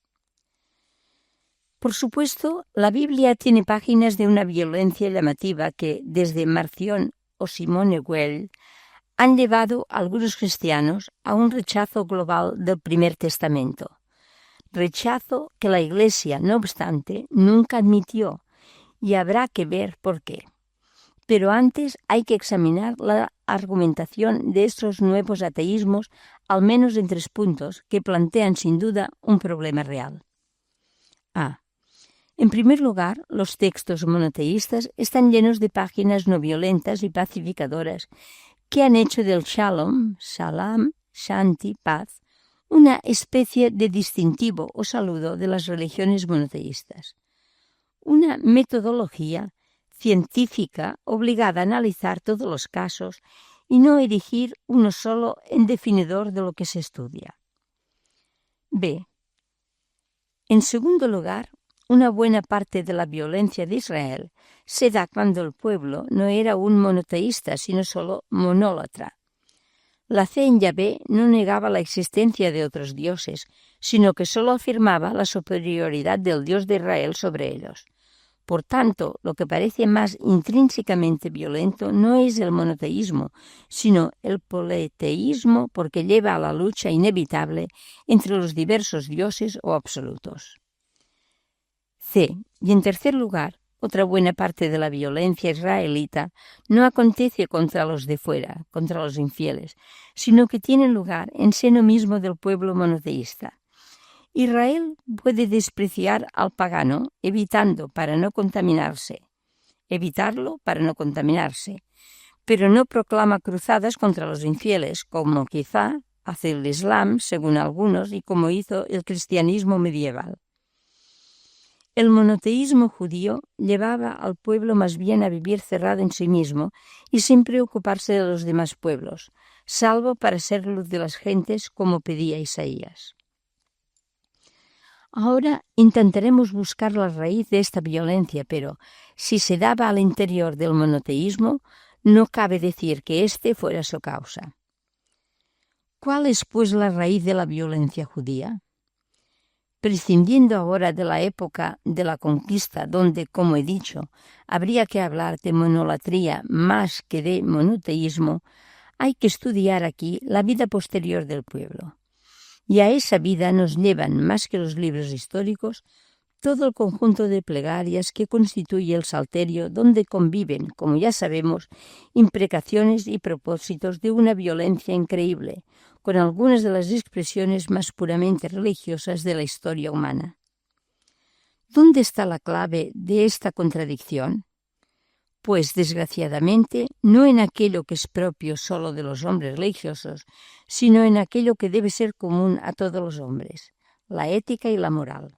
Speaker 1: Por supuesto, la Biblia tiene páginas de una violencia llamativa que, desde Marción o Simone Weil, han llevado a algunos cristianos a un rechazo global del Primer Testamento. Rechazo que la Iglesia, no obstante, nunca admitió, y habrá que ver por qué. Pero antes hay que examinar la argumentación de estos nuevos ateísmos, al menos en 3 puntos, que plantean sin duda un problema real. A. En primer lugar, los textos monoteístas están llenos de páginas no violentas y pacificadoras que han hecho del shalom, salam, shanti, paz, una especie de distintivo o saludo de las religiones monoteístas. Una metodología científica obligada a analizar todos los casos y no erigir uno solo en definidor de lo que se estudia. B. En segundo lugar, una buena parte de la violencia de Israel se da cuando el pueblo no era un monoteísta, sino solo monólatra. La fe en Yahvé no negaba la existencia de otros dioses, sino que solo afirmaba la superioridad del Dios de Israel sobre ellos. Por tanto, lo que parece más intrínsecamente violento no es el monoteísmo, sino el politeísmo, porque lleva a la lucha inevitable entre los diversos dioses o absolutos. C. Y en tercer lugar, otra buena parte de la violencia israelita no acontece contra los de fuera, contra los infieles, sino que tiene lugar en seno mismo del pueblo monoteísta. Israel puede despreciar al pagano evitarlo para no contaminarse, pero no proclama cruzadas contra los infieles, como quizá hace el Islam, según algunos, y como hizo el cristianismo medieval. El monoteísmo judío llevaba al pueblo más bien a vivir cerrado en sí mismo y sin preocuparse de los demás pueblos, salvo para ser luz de las gentes, como pedía Isaías. Ahora intentaremos buscar la raíz de esta violencia, pero si se daba al interior del monoteísmo, no cabe decir que éste fuera su causa. ¿Cuál es, pues, la raíz de la violencia judía? prescindiendo ahora de la época de la conquista, donde, como he dicho, habría que hablar de monolatría más que de monoteísmo, hay que estudiar aquí la vida posterior del pueblo. Y a esa vida nos llevan, más que los libros históricos, todo el conjunto de plegarias que constituye el Salterio, donde conviven, como ya sabemos, imprecaciones y propósitos de una violencia increíble, con algunas de las expresiones más puramente religiosas de la historia humana. ¿Dónde está la clave de esta contradicción? Pues, desgraciadamente, no en aquello que es propio solo de los hombres religiosos, sino en aquello que debe ser común a todos los hombres, la ética y la moral.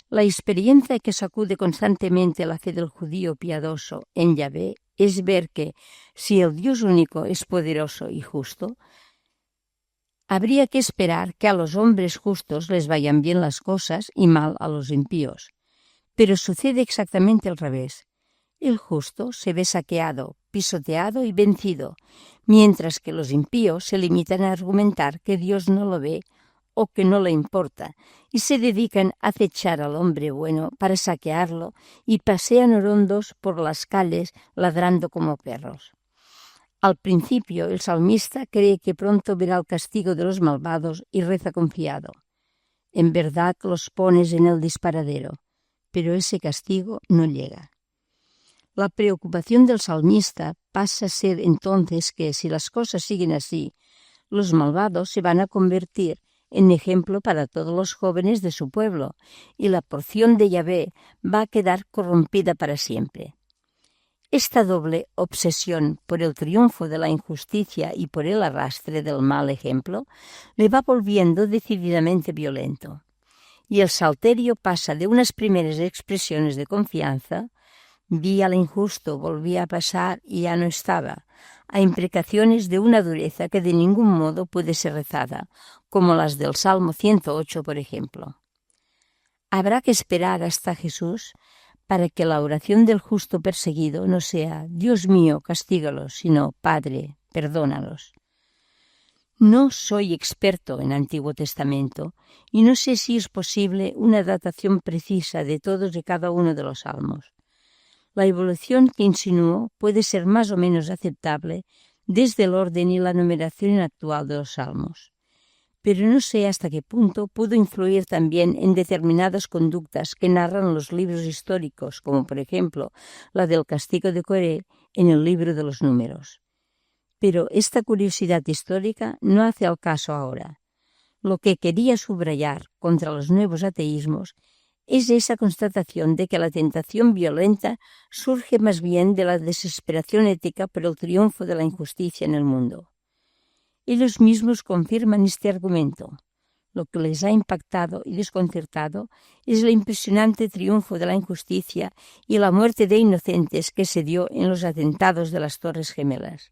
Speaker 1: La experiencia que sacude constantemente la fe del judío piadoso en Yahvé es ver que, si el Dios único es poderoso y justo, habría que esperar que a los hombres justos les vayan bien las cosas y mal a los impíos. Pero sucede exactamente al revés. El justo se ve saqueado, pisoteado y vencido, mientras que los impíos se limitan a argumentar que Dios no lo ve o que no le importa, y se dedican a acechar al hombre bueno para saquearlo y pasean orondos por las calles ladrando como perros. Al principio, el salmista cree que pronto verá el castigo de los malvados y reza confiado. En verdad los pones en el disparadero, pero ese castigo no llega. La preocupación del salmista pasa a ser entonces que, si las cosas siguen así, los malvados se van a convertir en ejemplo para todos los jóvenes de su pueblo, y la porción de Yahvé va a quedar corrompida para siempre. Esta doble obsesión por el triunfo de la injusticia y por el arrastre del mal ejemplo le va volviendo decididamente violento, y el Salterio pasa de unas primeras expresiones de confianza, vi al injusto, volví a pasar y ya no estaba, a imprecaciones de una dureza que de ningún modo puede ser rezada, como las del Salmo 108, por ejemplo. Habrá que esperar hasta Jesús para que la oración del justo perseguido no sea Dios mío, castígalos, sino Padre, perdónalos. No soy experto en Antiguo Testamento y no sé si es posible una datación precisa de todos y cada uno de los salmos. La evolución que insinúo puede ser más o menos aceptable desde el orden y la numeración actual de los salmos, pero no sé hasta qué punto pudo influir también en determinadas conductas que narran los libros históricos, como por ejemplo la del castigo de Coré en el libro de los Números. Pero esta curiosidad histórica no hace al caso ahora. Lo que quería subrayar contra los nuevos ateísmos es esa constatación de que la tentación violenta surge más bien de la desesperación ética por el triunfo de la injusticia en el mundo. Ellos mismos confirman este argumento. Lo que les ha impactado y desconcertado es el impresionante triunfo de la injusticia y la muerte de inocentes que se dio en los atentados de las Torres Gemelas.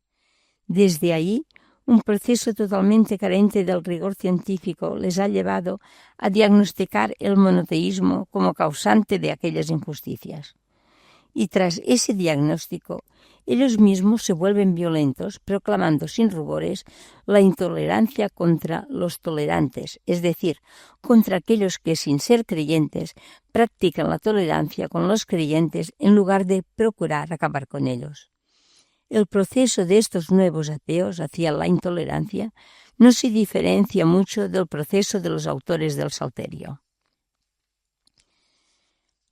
Speaker 1: Desde ahí, un proceso totalmente carente del rigor científico les ha llevado a diagnosticar el monoteísmo como causante de aquellas injusticias. Y tras ese diagnóstico, ellos mismos se vuelven violentos, proclamando sin rubores la intolerancia contra los tolerantes, es decir, contra aquellos que, sin ser creyentes, practican la tolerancia con los creyentes en lugar de procurar acabar con ellos. El proceso de estos nuevos ateos hacia la intolerancia no se diferencia mucho del proceso de los autores del Salterio.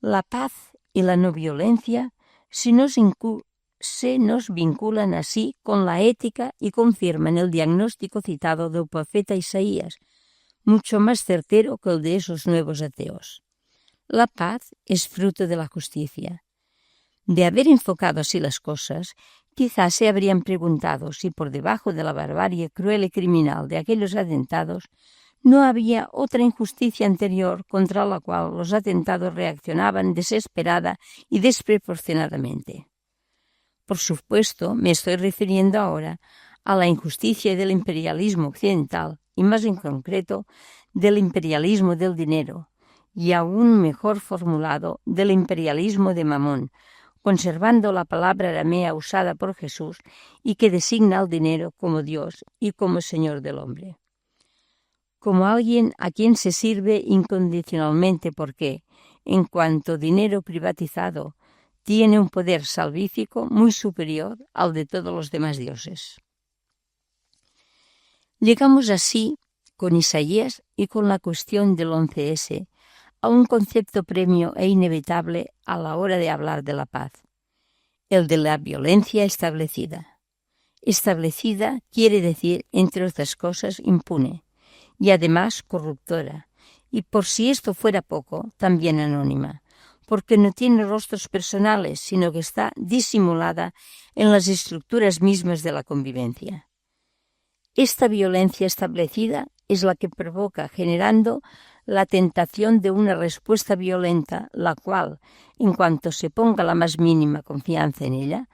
Speaker 1: La paz y la no violencia se nos vinculan así con la ética y confirman el diagnóstico citado del profeta Isaías, mucho más certero que el de esos nuevos ateos. La paz es fruto de la justicia. De haber enfocado así las cosas, quizás se habrían preguntado si por debajo de la barbarie cruel y criminal de aquellos atentados no había otra injusticia anterior contra la cual los atentados reaccionaban desesperada y desproporcionadamente. Por supuesto, me estoy refiriendo ahora a la injusticia del imperialismo occidental y, más en concreto, del imperialismo del dinero y, aún mejor formulado, del imperialismo de Mamón, conservando la palabra aramea usada por Jesús y que designa al dinero como Dios y como Señor del hombre. como alguien a quien se sirve incondicionalmente porque, en cuanto dinero privatizado, tiene un poder salvífico muy superior al de todos los demás dioses. Llegamos así, con Isaías y con la cuestión del 11S, a un concepto premio e inevitable a la hora de hablar de la paz, el de la violencia establecida. Establecida quiere decir, entre otras cosas, impune, y además corruptora, y por si esto fuera poco, también anónima, porque no tiene rostros personales, sino que está disimulada en las estructuras mismas de la convivencia. Esta violencia establecida es la que provoca, generando la tentación de una respuesta violenta, la cual, en cuanto se ponga la más mínima confianza en ella,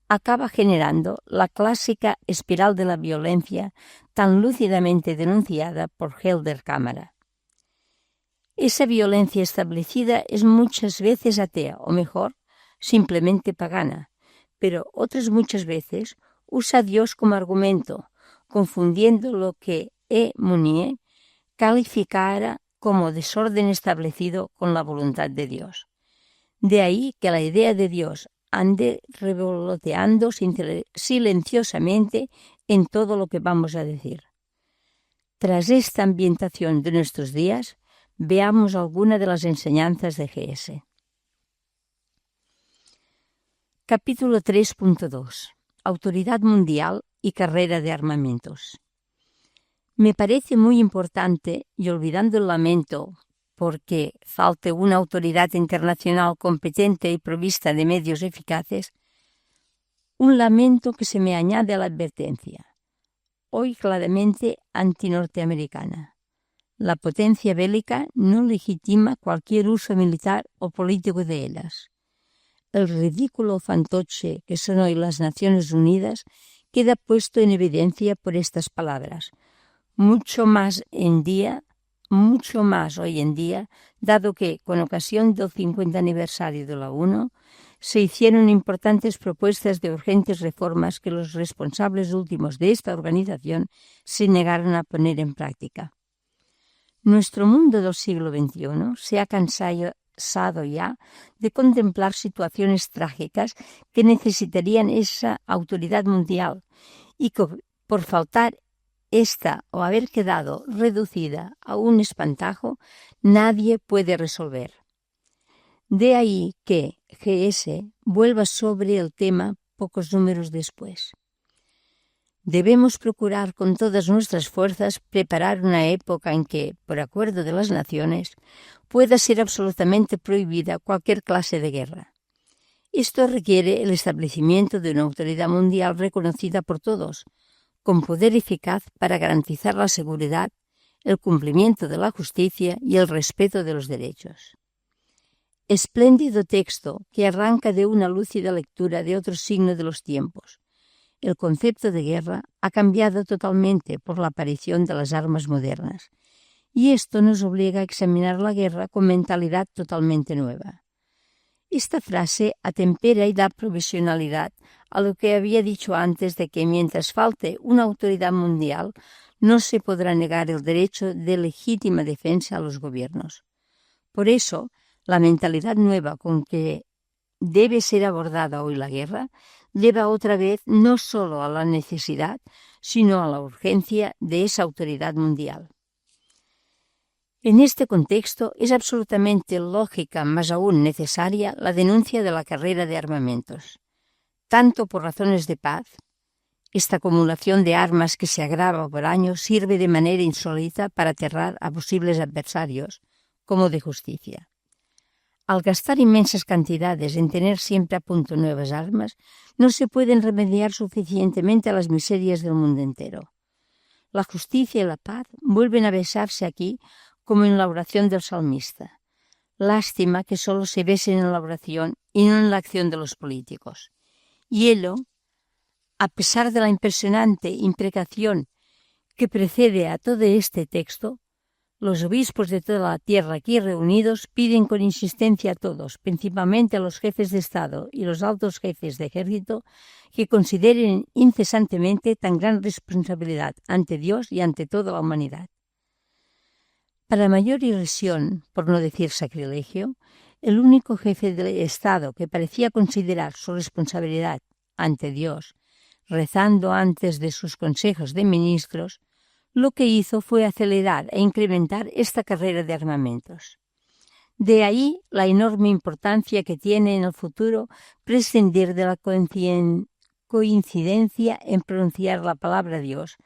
Speaker 1: acaba generando la clásica espiral de la violencia tan lúcidamente denunciada por Helder Cámara. Esa violencia establecida es muchas veces atea, o mejor, simplemente pagana, pero otras muchas veces usa a Dios como argumento, confundiendo lo que Mounier calificara como desorden establecido con la voluntad de Dios. De ahí que la idea de Dios ande revoloteando silenciosamente en todo lo que vamos a decir. Tras esta ambientación de nuestros días, veamos alguna de las enseñanzas de GS. Capítulo 3.2. Autoridad mundial y carrera de armamentos. Me parece muy importante, y olvidando el lamento porque falte una autoridad internacional competente y provista de medios eficaces, un lamento que se me añade a la advertencia, hoy claramente antinorteamericana. La potencia bélica no legitima cualquier uso militar o político de ellas. El ridículo fantoche que son hoy las Naciones Unidas queda puesto en evidencia por estas palabras, mucho más hoy en día, dado que, con ocasión del 50 aniversario de la ONU, se hicieron importantes propuestas de urgentes reformas que los responsables últimos de esta organización se negaron a poner en práctica. Nuestro mundo del siglo XXI se ha cansado ya de contemplar situaciones trágicas que necesitarían esa autoridad mundial y que, por faltar esta o haber quedado reducida a un espantajo, nadie puede resolver. De ahí que GS vuelva sobre el tema pocos números después. Debemos procurar con todas nuestras fuerzas preparar una época en que, por acuerdo de las naciones, pueda ser absolutamente prohibida cualquier clase de guerra. Esto requiere el establecimiento de una autoridad mundial reconocida por todos, con poder eficaz para garantizar la seguridad, el cumplimiento de la justicia y el respeto de los derechos. Espléndido texto que arranca de una lúcida lectura de otro signo de los tiempos. El concepto de guerra ha cambiado totalmente por la aparición de las armas modernas, y esto nos obliga a examinar la guerra con mentalidad totalmente nueva. Esta frase atempera y da provisionalidad a lo que había dicho antes de que mientras falte una autoridad mundial no se podrá negar el derecho de legítima defensa a los gobiernos. Por eso, la mentalidad nueva con que debe ser abordada hoy la guerra lleva otra vez no solo a la necesidad, sino a la urgencia de esa autoridad mundial. En este contexto es absolutamente lógica, más aún necesaria, la denuncia de la carrera de armamentos. Tanto por razones de paz, esta acumulación de armas que se agrava por años sirve de manera insólita para aterrar a posibles adversarios, como de justicia. Al gastar inmensas cantidades en tener siempre a punto nuevas armas, no se pueden remediar suficientemente a las miserias del mundo entero. La justicia y la paz vuelven a besarse aquí como en la oración del salmista. Lástima que solo se besen en la oración y no en la acción de los políticos. Y ello, a pesar de la impresionante imprecación que precede a todo este texto, los obispos de toda la tierra aquí reunidos piden con insistencia a todos, principalmente a los jefes de Estado y los altos jefes de ejército, que consideren incesantemente tan gran responsabilidad ante Dios y ante toda la humanidad. Para mayor irrisión, por no decir sacrilegio, el único jefe del Estado que parecía considerar su responsabilidad ante Dios, rezando antes de sus consejos de ministros, lo que hizo fue acelerar e incrementar esta carrera de armamentos. De ahí la enorme importancia que tiene en el futuro prescindir de la coincidencia en pronunciar la palabra Dios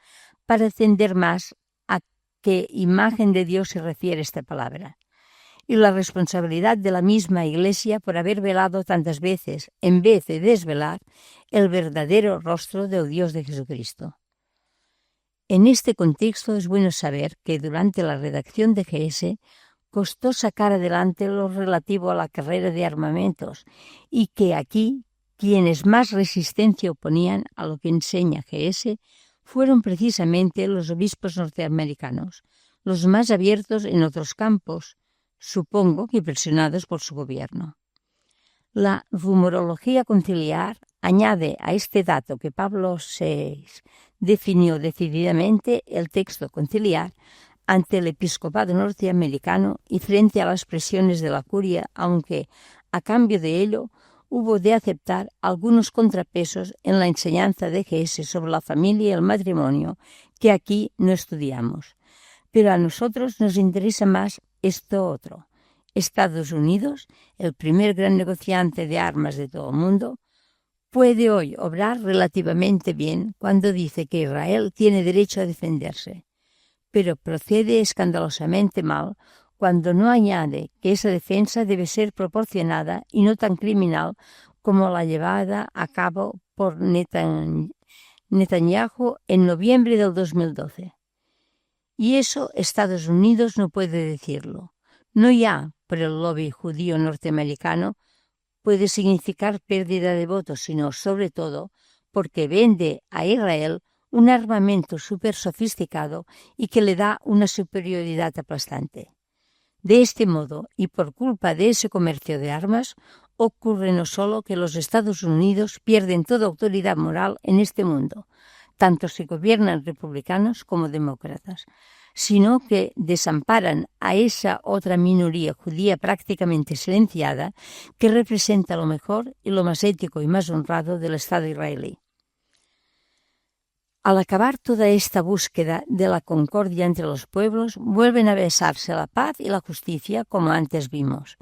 Speaker 1: para atender más a qué imagen de Dios se refiere esta palabra, y la responsabilidad de la misma Iglesia por haber velado tantas veces, en vez de desvelar, el verdadero rostro del Dios de Jesucristo. En este contexto es bueno saber que durante la redacción de GS costó sacar adelante lo relativo a la carrera de armamentos y que aquí quienes más resistencia oponían a lo que enseña GS fueron precisamente los obispos norteamericanos, los más abiertos en otros campos, supongo que presionados por su gobierno. La rumorología conciliar añade a este dato que Pablo VI definió decididamente el texto conciliar ante el episcopado norteamericano y frente a las presiones de la curia, aunque a cambio de ello hubo de aceptar algunos contrapesos en la enseñanza de GS sobre la familia y el matrimonio que aquí no estudiamos. Pero a nosotros nos interesa más esto otro. Estados Unidos, el primer gran negociante de armas de todo el mundo, puede hoy obrar relativamente bien cuando dice que Israel tiene derecho a defenderse, pero procede escandalosamente mal cuando no añade que esa defensa debe ser proporcionada y no tan criminal como la llevada a cabo por Netanyahu en noviembre del 2012. Y eso Estados Unidos no puede decirlo, no ya por el lobby judío norteamericano puede significar pérdida de votos, sino sobre todo porque vende a Israel un armamento súper sofisticado y que le da una superioridad aplastante. De este modo, y por culpa de ese comercio de armas, ocurre no solo que los Estados Unidos pierden toda autoridad moral en este mundo, tanto si gobiernan republicanos como demócratas, sino que desamparan a esa otra minoría judía prácticamente silenciada que representa lo mejor y lo más ético y más honrado del Estado israelí. Al acabar toda esta búsqueda de la concordia entre los pueblos, vuelven a besarse la paz y la justicia como antes vimos.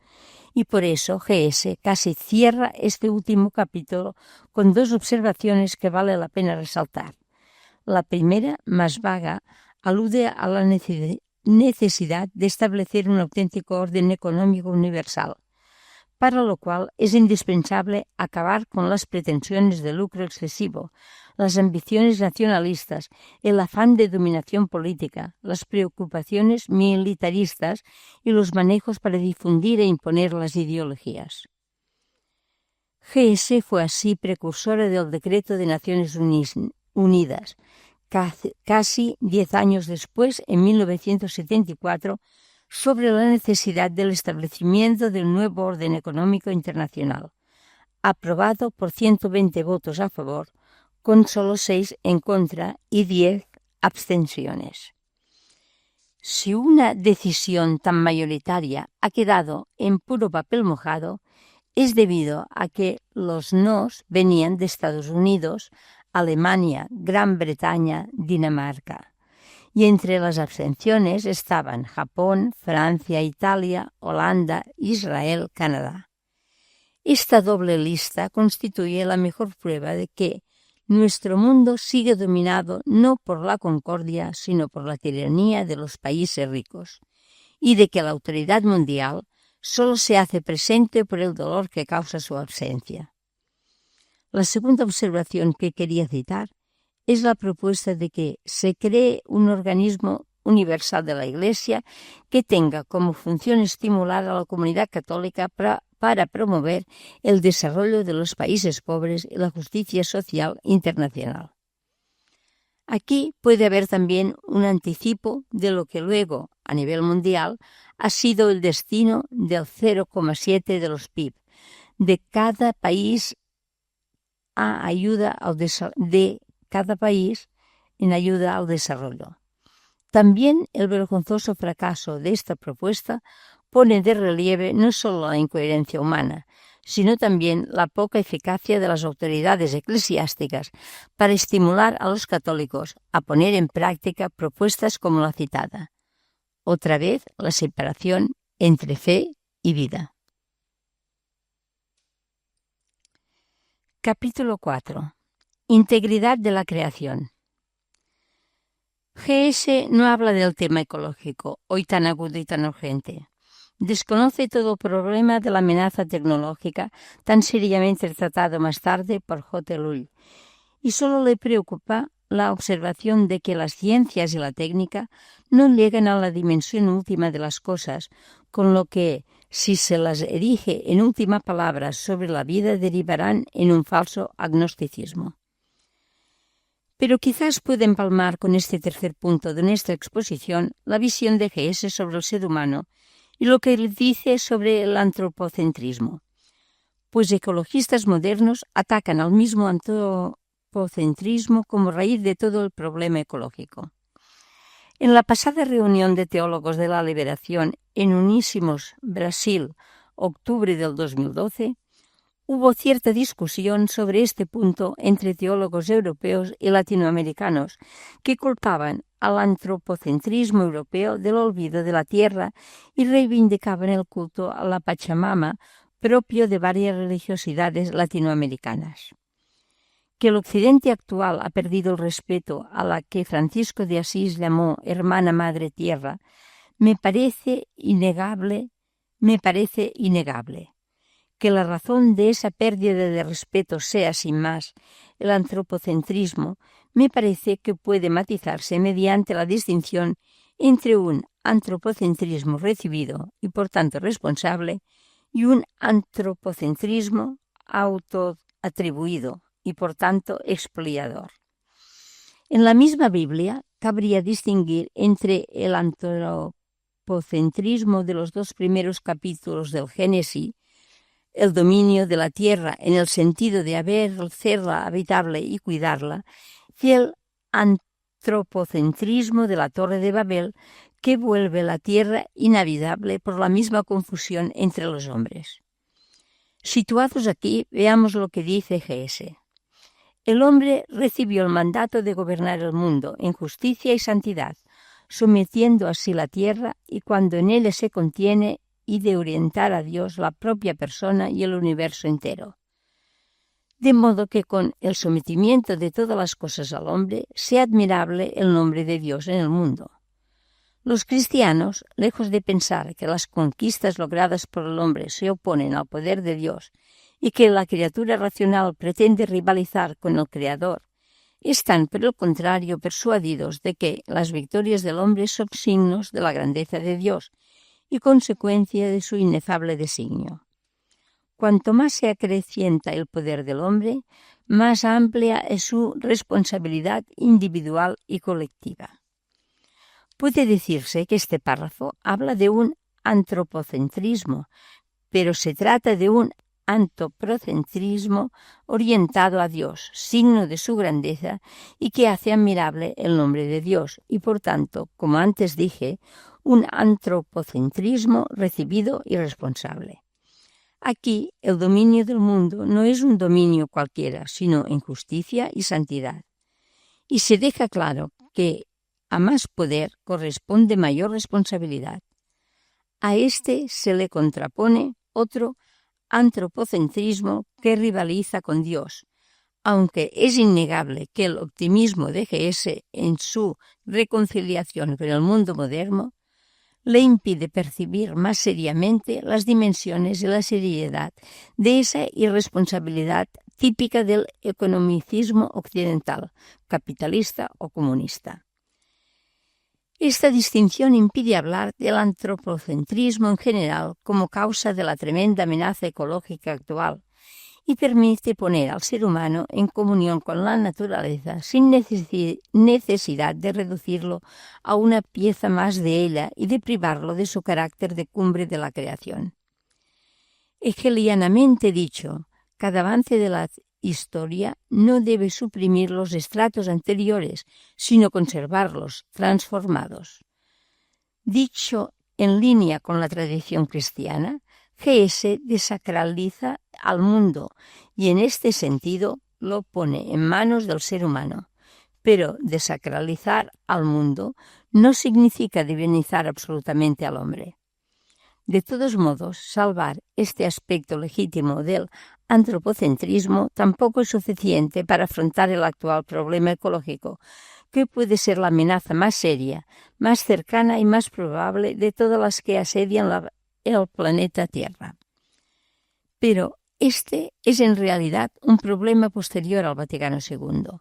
Speaker 1: Y por eso GS casi cierra este último capítulo con dos observaciones que vale la pena resaltar. La primera, más vaga, alude a la necesidad de establecer un auténtico orden económico universal, para lo cual es indispensable acabar con las pretensiones de lucro excesivo, las ambiciones nacionalistas, el afán de dominación política, las preocupaciones militaristas y los manejos para difundir e imponer las ideologías. GS fue así precursora del Decreto de Naciones Unidas, casi 10 años después, en 1974, sobre la necesidad del establecimiento del nuevo orden económico internacional, aprobado por 120 votos a favor, con solo 6 en contra y 10 abstenciones. Si una decisión tan mayoritaria ha quedado en puro papel mojado, es debido a que los nos venían de Estados Unidos, Alemania, Gran Bretaña, Dinamarca. Y entre las abstenciones estaban Japón, Francia, Italia, Holanda, Israel, Canadá. Esta doble lista constituye la mejor prueba de que nuestro mundo sigue dominado no por la concordia, sino por la tiranía de los países ricos, y de que la autoridad mundial solo se hace presente por el dolor que causa su ausencia. La segunda observación que quería citar es la propuesta de que se cree un organismo universal de la Iglesia que tenga como función estimular a la comunidad católica para promover el desarrollo de los países pobres y la justicia social internacional. Aquí puede haber también un anticipo de lo que luego, a nivel mundial, ha sido el destino del 0,7 de los PIB de cada país en ayuda al desarrollo. También el vergonzoso fracaso de esta propuesta pone de relieve no solo la incoherencia humana, sino también la poca eficacia de las autoridades eclesiásticas para estimular a los católicos a poner en práctica propuestas como la citada. Otra vez, la separación entre fe y vida. Capítulo 4. Integridad de la creación. G.S. no habla del tema ecológico, hoy tan agudo y tan urgente. Desconoce todo el problema de la amenaza tecnológica, tan seriamente tratado más tarde por J. Lull, y solo le preocupa la observación de que las ciencias y la técnica no llegan a la dimensión última de las cosas, con lo que, si se las erige en última palabra sobre la vida, derivarán en un falso agnosticismo. Pero quizás pueda empalmar con este tercer punto de nuestra exposición la visión de G.S. sobre el ser humano y lo que él dice sobre el antropocentrismo, pues ecologistas modernos atacan al mismo antropocentrismo como raíz de todo el problema ecológico. En la pasada reunión de teólogos de la liberación en Unísimos, Brasil, octubre del 2012, hubo cierta discusión sobre este punto entre teólogos europeos y latinoamericanos que culpaban al antropocentrismo europeo del olvido de la tierra y reivindicaban el culto a la Pachamama propio de varias religiosidades latinoamericanas. Que el occidente actual ha perdido el respeto a la que Francisco de Asís llamó hermana madre tierra me parece innegable. Que la razón de esa pérdida de respeto sea, sin más, el antropocentrismo, me parece que puede matizarse mediante la distinción entre un antropocentrismo recibido y por tanto responsable y un antropocentrismo autoatribuido y por tanto expiador. En la misma Biblia cabría distinguir entre el antropocentrismo de los 2 primeros capítulos del Génesis, el dominio de la tierra en el sentido de hacerla habitable y cuidarla, y el antropocentrismo de la Torre de Babel, que vuelve la tierra inhabitable por la misma confusión entre los hombres. Situados aquí, veamos lo que dice G.S. El hombre recibió el mandato de gobernar el mundo en justicia y santidad, sometiendo así la tierra y cuando en él se contiene, y de orientar a Dios la propia persona y el universo entero. De modo que con el sometimiento de todas las cosas al hombre, sea admirable el nombre de Dios en el mundo. Los cristianos, lejos de pensar que las conquistas logradas por el hombre se oponen al poder de Dios y que la criatura racional pretende rivalizar con el Creador, están, por el contrario, persuadidos de que las victorias del hombre son signos de la grandeza de Dios y consecuencia de su inefable designio. Cuanto más se acrecienta el poder del hombre, más amplia es su responsabilidad individual y colectiva. Puede decirse que este párrafo habla de un antropocentrismo, pero se trata de un antropocentrismo orientado a Dios, signo de su grandeza y que hace admirable el nombre de Dios y, por tanto, como antes dije, un antropocentrismo recibido y responsable. Aquí el dominio del mundo no es un dominio cualquiera, sino en justicia y santidad. Y se deja claro que a más poder corresponde mayor responsabilidad. A este se le contrapone otro antropocentrismo que rivaliza con Dios, aunque es innegable que el optimismo de G.S. en su reconciliación con el mundo moderno le impide percibir más seriamente las dimensiones y la seriedad de esa irresponsabilidad típica del economicismo occidental, capitalista o comunista. Esta distinción impide hablar del antropocentrismo en general como causa de la tremenda amenaza ecológica actual y permite poner al ser humano en comunión con la naturaleza sin necesidad de reducirlo a una pieza más de ella y de privarlo de su carácter de cumbre de la creación. Hegelianamente dicho, cada avance de la historia no debe suprimir los estratos anteriores, sino conservarlos transformados. Dicho en línea con la tradición cristiana, GS desacraliza al mundo y en este sentido lo pone en manos del ser humano. Pero desacralizar al mundo no significa divinizar absolutamente al hombre. De todos modos, salvar este aspecto legítimo del antropocentrismo tampoco es suficiente para afrontar el actual problema ecológico, que puede ser la amenaza más seria, más cercana y más probable de todas las que asedian el planeta Tierra. Pero este es en realidad un problema posterior al Vaticano II,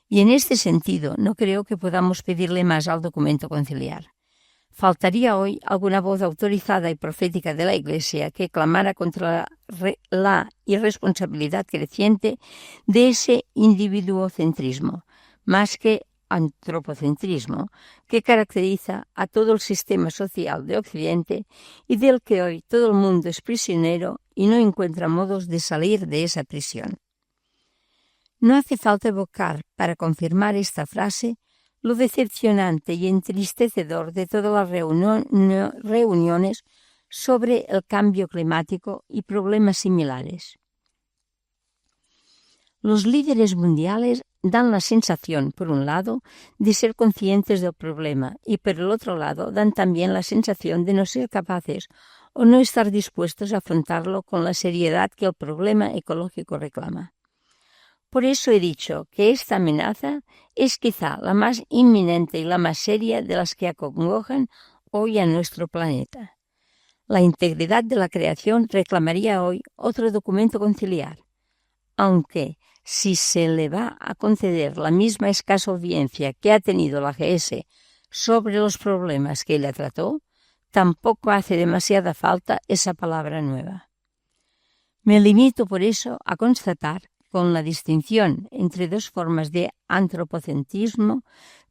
Speaker 1: y en este sentido no creo que podamos pedirle más al documento conciliar. Faltaría hoy alguna voz autorizada y profética de la Iglesia que clamara contra la irresponsabilidad creciente de ese individuocentrismo, más que antropocentrismo, que caracteriza a todo el sistema social de Occidente y del que hoy todo el mundo es prisionero y no encuentra modos de salir de esa prisión. No hace falta evocar para confirmar esta frase lo decepcionante y entristecedor de todas las reuniones sobre el cambio climático y problemas similares. Los líderes mundiales dan la sensación, por un lado, de ser conscientes del problema y, por el otro lado, dan también la sensación de no ser capaces o no estar dispuestos a afrontarlo con la seriedad que el problema ecológico reclama. Por eso he dicho que esta amenaza es quizá la más inminente y la más seria de las que acongojan hoy a nuestro planeta. La integridad de la creación reclamaría hoy otro documento conciliar, aunque si se le va a conceder la misma escasa audiencia que ha tenido la GS sobre los problemas que ella trató, tampoco hace demasiada falta esa palabra nueva. Me limito por eso a constatar, con la distinción entre dos formas de antropocentrismo,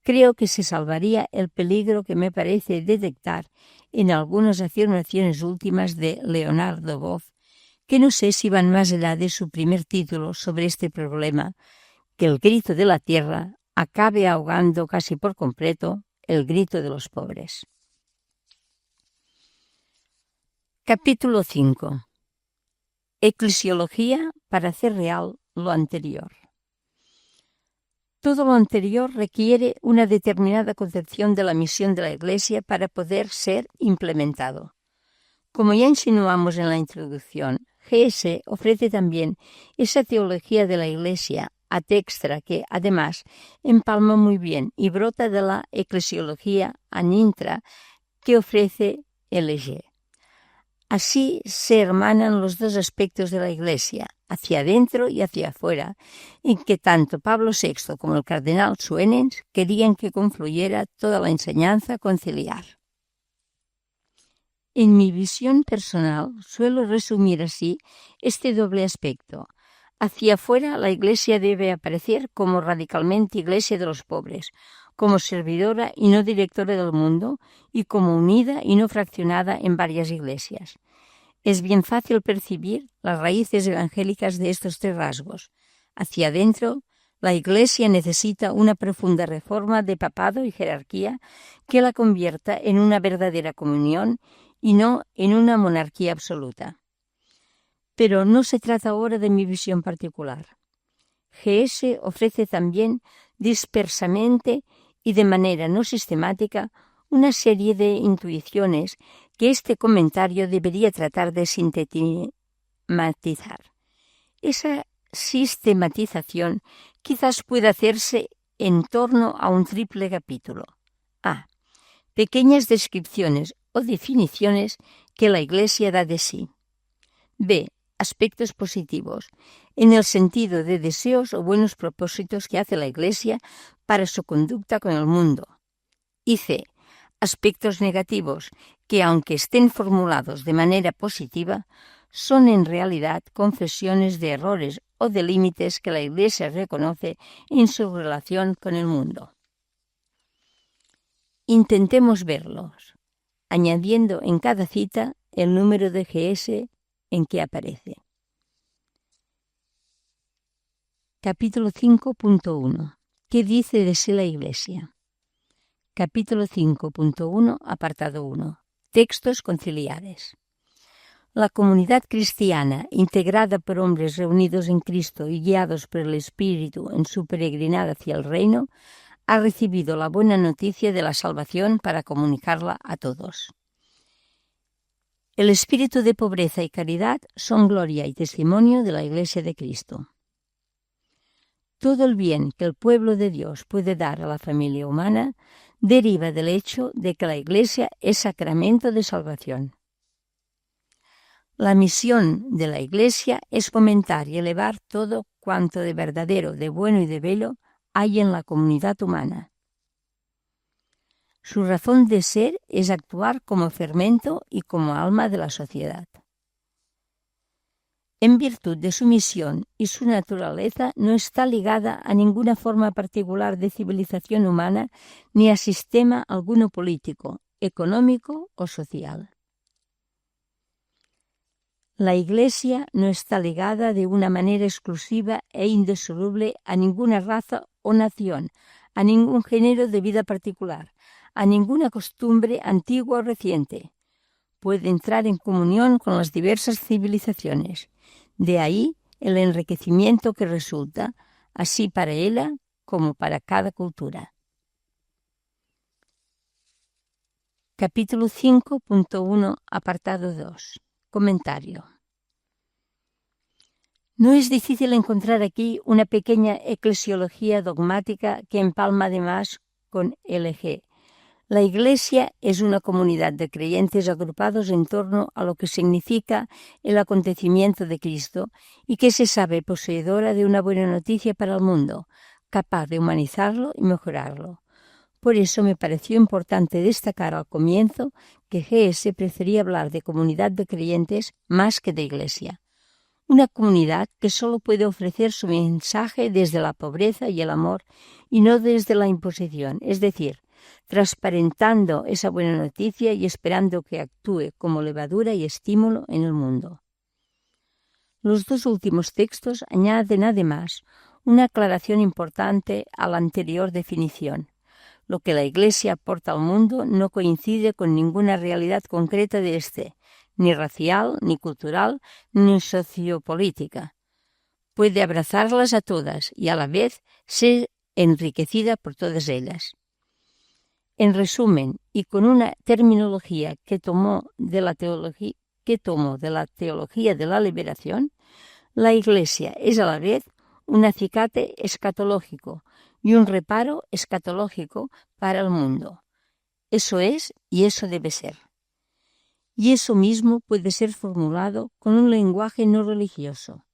Speaker 1: creo que se salvaría el peligro que me parece detectar en algunas afirmaciones últimas de Leonardo Boff, que no sé si van más allá de su primer título sobre este problema, que el grito de la tierra acabe ahogando casi por completo el grito de los pobres. Capítulo 5. Eclesiología para hacer real lo anterior. Todo lo anterior requiere una determinada concepción de la misión de la Iglesia para poder ser implementado. Como ya insinuamos en la introducción, GS ofrece también esa teología de la Iglesia ad extra que, además, empalma muy bien y brota de la eclesiología an intra que ofrece LG. Así se hermanan los dos aspectos de la Iglesia, hacia adentro y hacia afuera, en que tanto Pablo VI como el cardenal Suenens querían que confluyera toda la enseñanza conciliar. En mi visión personal suelo resumir así este doble aspecto. Hacia afuera la Iglesia debe aparecer como radicalmente Iglesia de los pobres, como servidora y no directora del mundo, y como unida y no fraccionada en varias iglesias. Es bien fácil percibir las raíces evangélicas de estos tres rasgos. Hacia adentro, la Iglesia necesita una profunda reforma de papado y jerarquía que la convierta en una verdadera comunión y no en una monarquía absoluta. Pero no se trata ahora de mi visión particular. GS ofrece también dispersamente y de manera no sistemática una serie de intuiciones que este comentario debería tratar de sintetizar. Esa sistematización quizás pueda hacerse en torno a un triple capítulo. A. Pequeñas descripciones o definiciones que la Iglesia da de sí. B. Aspectos positivos, en el sentido de deseos o buenos propósitos que hace la Iglesia para su conducta con el mundo. Y C. Aspectos negativos que, aunque estén formulados de manera positiva, son en realidad confesiones de errores o de límites que la Iglesia reconoce en su relación con el mundo. Intentemos verlos, añadiendo en cada cita el número de GS en que aparece. Capítulo 5.1. ¿Qué dice de sí la Iglesia? Capítulo 5.1, apartado 1. Textos conciliares. La comunidad cristiana, integrada por hombres reunidos en Cristo y guiados por el Espíritu en su peregrinada hacia el reino, ha recibido la buena noticia de la salvación para comunicarla a todos. El espíritu de pobreza y caridad son gloria y testimonio de la Iglesia de Cristo. Todo el bien que el pueblo de Dios puede dar a la familia humana deriva del hecho de que la Iglesia es sacramento de salvación. La misión de la Iglesia es fomentar y elevar todo cuanto de verdadero, de bueno y de bello hay en la comunidad humana. Su razón de ser es actuar como fermento y como alma de la sociedad. En virtud de su misión y su naturaleza, no está ligada a ninguna forma particular de civilización humana ni a sistema alguno político, económico o social. La Iglesia no está ligada de una manera exclusiva e indisoluble a ninguna raza o nación, a ningún género de vida particular, a ninguna costumbre antigua o reciente. Puede entrar en comunión con las diversas civilizaciones. De ahí el enriquecimiento que resulta, así para ella como para cada cultura. Capítulo 5.1, apartado 2. Comentario. No es difícil encontrar aquí una pequeña eclesiología dogmática que empalma además con LG. La Iglesia es una comunidad de creyentes agrupados en torno a lo que significa el acontecimiento de Cristo y que se sabe poseedora de una buena noticia para el mundo, capaz de humanizarlo y mejorarlo. Por eso me pareció importante destacar al comienzo que G.S. prefería hablar de comunidad de creyentes más que de Iglesia. Una comunidad que solo puede ofrecer su mensaje desde la pobreza y el amor y no desde la imposición, es decir, transparentando esa buena noticia y esperando que actúe como levadura y estímulo en el mundo. Los dos últimos textos añaden además una aclaración importante a la anterior definición. Lo que la Iglesia aporta al mundo no coincide con ninguna realidad concreta de éste, ni racial, ni cultural, ni sociopolítica. Puede abrazarlas a todas y a la vez ser enriquecida por todas ellas. En resumen, y con una terminología que tomo de la teología de la liberación, la Iglesia es a la vez un acicate escatológico y un reparo escatológico para el mundo. Eso es y eso debe ser. Y eso mismo puede ser formulado con un lenguaje no religioso.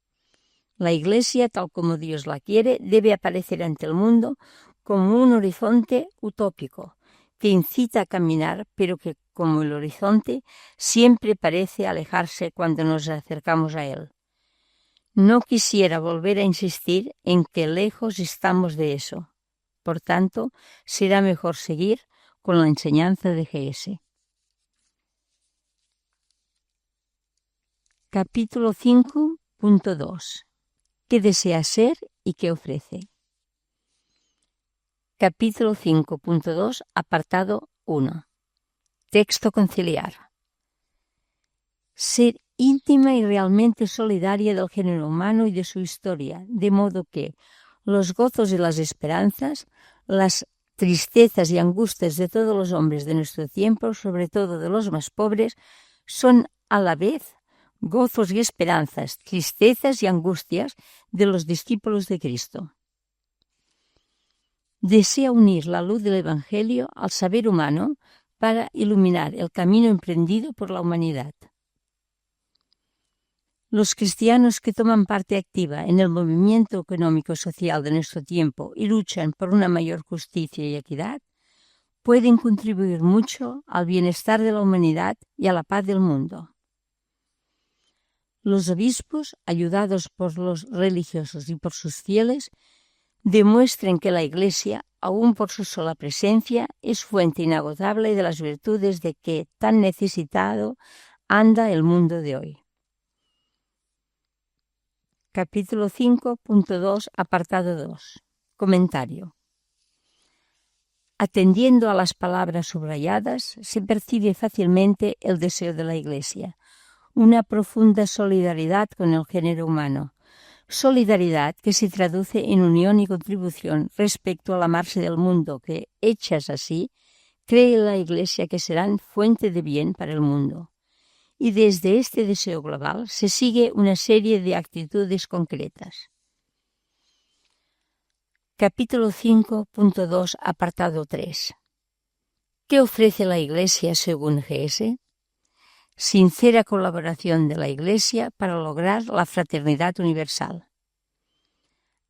Speaker 1: La Iglesia, tal como Dios la quiere, debe aparecer ante el mundo como un horizonte utópico, que incita a caminar, pero que, como el horizonte, siempre parece alejarse cuando nos acercamos a él. No quisiera volver a insistir en que lejos estamos de eso. Por tanto, será mejor seguir con la enseñanza de G.S. Capítulo 5.2. ¿Qué desea ser y qué ofrece? Capítulo 5.2, apartado 1. Texto conciliar. Ser íntima y realmente solidaria del género humano y de su historia, de modo que los gozos y las esperanzas, las tristezas y angustias de todos los hombres de nuestro tiempo, sobre todo de los más pobres, son a la vez gozos y esperanzas, tristezas y angustias de los discípulos de Cristo. Desea unir la luz del Evangelio al saber humano para iluminar el camino emprendido por la humanidad. Los cristianos que toman parte activa en el movimiento económico-social de nuestro tiempo y luchan por una mayor justicia y equidad, pueden contribuir mucho al bienestar de la humanidad y a la paz del mundo. Los obispos, ayudados por los religiosos y por sus fieles, demuestren que la Iglesia, aun por su sola presencia, es fuente inagotable de las virtudes de que tan necesitado anda el mundo de hoy. Capítulo 5.2, apartado 2. Comentario. Atendiendo a las palabras subrayadas, se percibe fácilmente el deseo de la Iglesia, una profunda solidaridad con el género humano, solidaridad que se traduce en unión y contribución respecto a la marcha del mundo que, hechas así, cree la Iglesia que serán fuente de bien para el mundo. Y desde este deseo global se sigue una serie de actitudes concretas. Capítulo 5.2, apartado 3. ¿Qué ofrece la Iglesia según GS? Sincera colaboración de la Iglesia para lograr la fraternidad universal.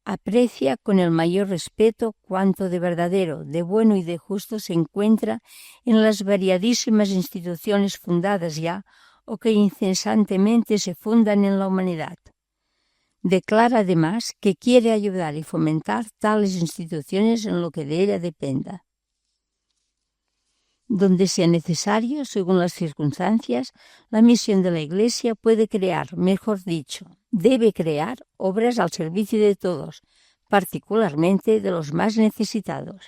Speaker 1: Aprecia con el mayor respeto cuanto de verdadero, de bueno y de justo se encuentra en las variadísimas instituciones fundadas ya o que incesantemente se fundan en la humanidad. Declara además que quiere ayudar y fomentar tales instituciones en lo que de ella dependa. Donde sea necesario, según las circunstancias, la misión de la Iglesia puede crear, mejor dicho, debe crear obras al servicio de todos, particularmente de los más necesitados.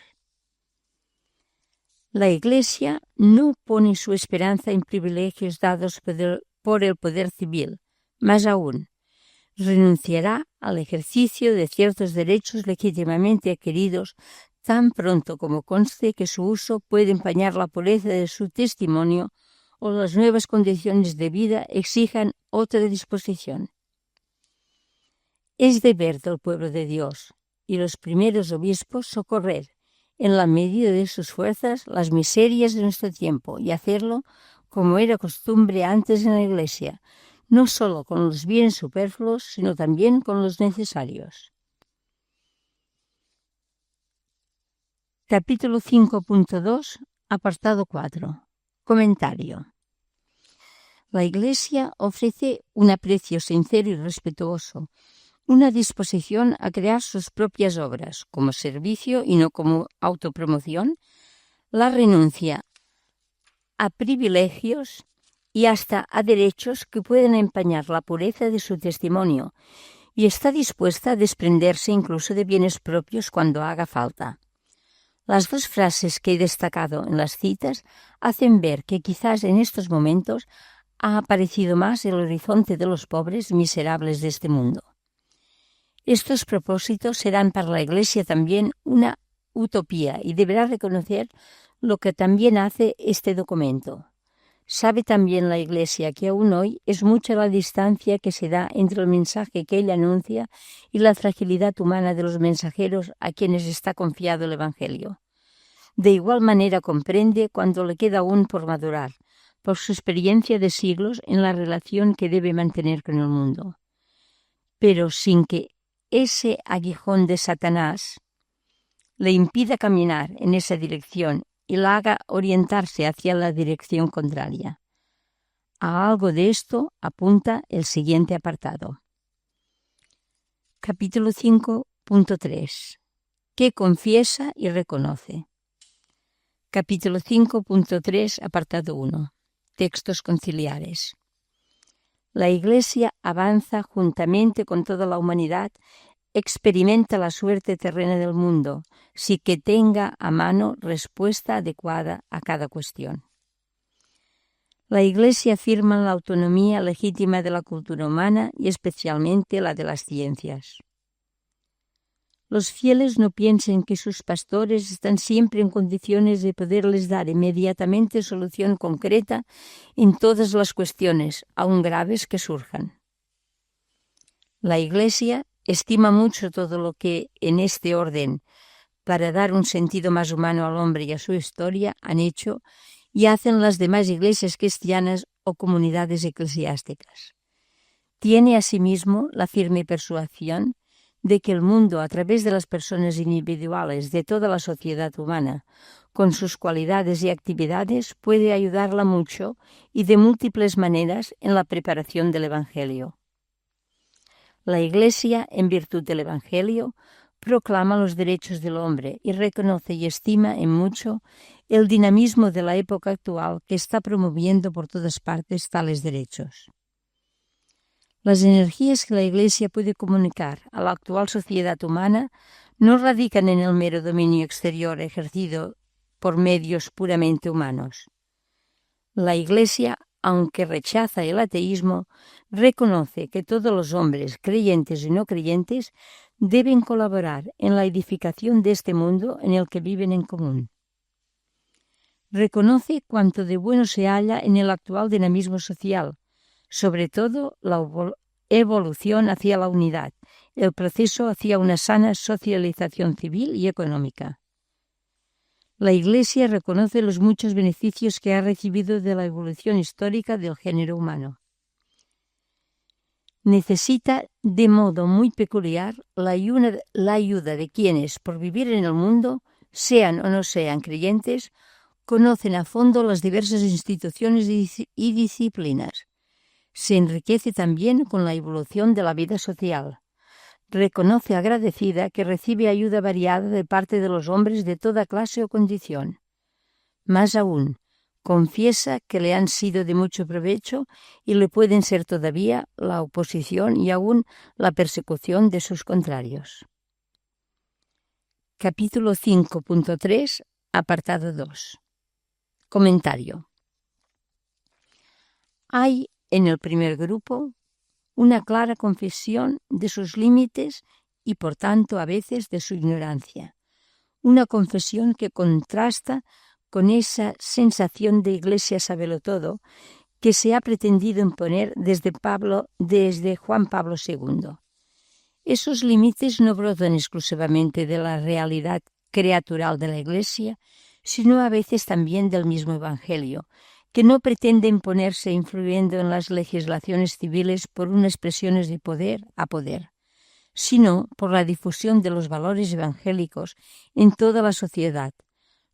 Speaker 1: La Iglesia no pone su esperanza en privilegios dados por el poder civil, más aún, renunciará al ejercicio de ciertos derechos legítimamente adquiridos tan pronto como conste que su uso puede empañar la pureza de su testimonio o las nuevas condiciones de vida exijan otra disposición. Es deber del pueblo de Dios y los primeros obispos socorrer, en la medida de sus fuerzas, las miserias de nuestro tiempo y hacerlo como era costumbre antes en la Iglesia, no solo con los bienes superfluos, sino también con los necesarios. Capítulo 5.2, apartado 4. Comentario. La Iglesia ofrece un aprecio sincero y respetuoso, una disposición a crear sus propias obras como servicio y no como autopromoción, la renuncia a privilegios y hasta a derechos que pueden empañar la pureza de su testimonio, y está dispuesta a desprenderse incluso de bienes propios cuando haga falta. Las dos frases que he destacado en las citas hacen ver que quizás en estos momentos ha aparecido más el horizonte de los pobres miserables de este mundo. Estos propósitos serán para la Iglesia también una utopía y deberá reconocer lo que también hace este documento. Sabe también la Iglesia que aún hoy es mucha la distancia que se da entre el mensaje que ella anuncia y la fragilidad humana de los mensajeros a quienes está confiado el Evangelio. De igual manera comprende cuánto le queda aún por madurar, por su experiencia de siglos en la relación que debe mantener con el mundo. Pero sin que ese aguijón de Satanás le impida caminar en esa dirección y la haga orientarse hacia la dirección contraria. A algo de esto apunta el siguiente apartado. Capítulo 5.3. ¿Qué confiesa y reconoce? Capítulo 5.3, apartado 1. Textos conciliares. La Iglesia avanza juntamente con toda la humanidad, experimenta la suerte terrena del mundo, sin que tenga a mano respuesta adecuada a cada cuestión. La Iglesia afirma la autonomía legítima de la cultura humana y especialmente la de las ciencias. Los fieles no piensen que sus pastores están siempre en condiciones de poderles dar inmediatamente solución concreta en todas las cuestiones, aun graves, que surjan. La Iglesia estima mucho todo lo que en este orden, para dar un sentido más humano al hombre y a su historia, han hecho y hacen las demás iglesias cristianas o comunidades eclesiásticas. Tiene asimismo la firme persuasión de que el mundo, a través de las personas individuales de toda la sociedad humana, con sus cualidades y actividades, puede ayudarla mucho y de múltiples maneras en la preparación del Evangelio. La Iglesia, en virtud del Evangelio, proclama los derechos del hombre y reconoce y estima en mucho el dinamismo de la época actual que está promoviendo por todas partes tales derechos. Las energías que la Iglesia puede comunicar a la actual sociedad humana no radican en el mero dominio exterior ejercido por medios puramente humanos. La Iglesia, aunque rechaza el ateísmo, reconoce que todos los hombres, creyentes y no creyentes, deben colaborar en la edificación de este mundo en el que viven en común. Reconoce cuanto de bueno se halla en el actual dinamismo social, sobre todo la evolución hacia la unidad, el proceso hacia una sana socialización civil y económica. La Iglesia reconoce los muchos beneficios que ha recibido de la evolución histórica del género humano. Necesita de modo muy peculiar la ayuda de quienes, por vivir en el mundo, sean o no sean creyentes, conocen a fondo las diversas instituciones y disciplinas. Se enriquece también con la evolución de la vida social. Reconoce agradecida que recibe ayuda variada de parte de los hombres de toda clase o condición. Más aún, confiesa que le han sido de mucho provecho y le pueden ser todavía la oposición y aún la persecución de sus contrarios. Capítulo 5.3, apartado 2. Comentario. Hay en el primer grupo una clara confesión de sus límites y, por tanto, a veces de su ignorancia. Una confesión que contrasta con esa sensación de Iglesia sabelotodo que se ha pretendido imponer desde Juan Pablo II. Esos límites no brotan exclusivamente de la realidad creatural de la Iglesia, sino a veces también del mismo Evangelio, que no pretende imponerse influyendo en las legislaciones civiles por unas presiones de poder a poder, sino por la difusión de los valores evangélicos en toda la sociedad,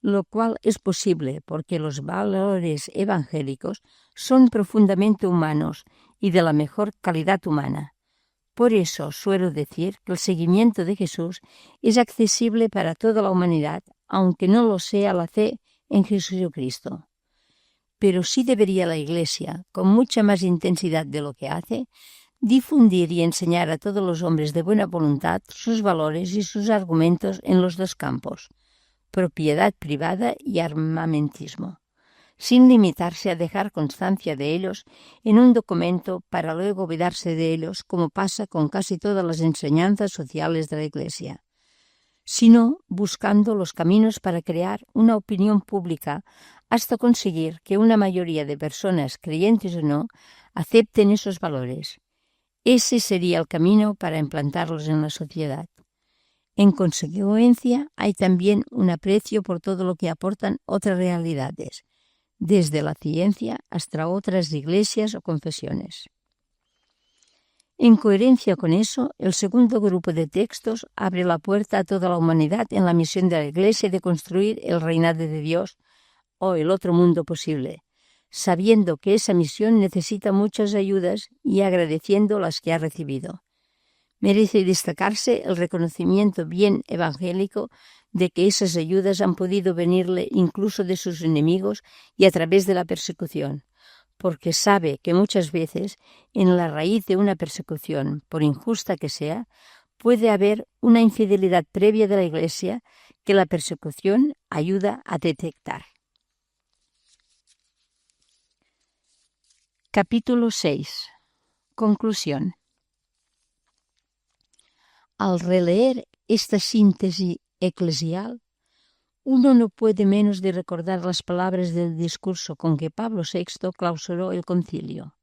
Speaker 1: lo cual es posible porque los valores evangélicos son profundamente humanos y de la mejor calidad humana. Por eso suelo decir que el seguimiento de Jesús es accesible para toda la humanidad, aunque no lo sea la fe en Jesucristo. Pero sí debería la Iglesia, con mucha más intensidad de lo que hace, difundir y enseñar a todos los hombres de buena voluntad sus valores y sus argumentos en los dos campos, propiedad privada y armamentismo, sin limitarse a dejar constancia de ellos en un documento para luego olvidarse de ellos, como pasa con casi todas las enseñanzas sociales de la Iglesia, sino buscando los caminos para crear una opinión pública hasta conseguir que una mayoría de personas, creyentes o no, acepten esos valores. Ese sería el camino para implantarlos en la sociedad. En consecuencia, hay también un aprecio por todo lo que aportan otras realidades, desde la ciencia hasta otras iglesias o confesiones. En coherencia con eso, el segundo grupo de textos abre la puerta a toda la humanidad en la misión de la Iglesia de construir el reinado de Dios o el otro mundo posible, sabiendo que esa misión necesita muchas ayudas y agradeciendo las que ha recibido. Merece destacarse el reconocimiento bien evangélico de que esas ayudas han podido venirle incluso de sus enemigos y a través de la persecución, porque sabe que muchas veces en la raíz de una persecución, por injusta que sea, puede haber una infidelidad previa de la Iglesia que la persecución ayuda a detectar. Capítulo 6. Conclusión. Al releer esta síntesis eclesial, uno no puede menos de recordar las palabras del discurso con que Pablo VI clausuró el concilio.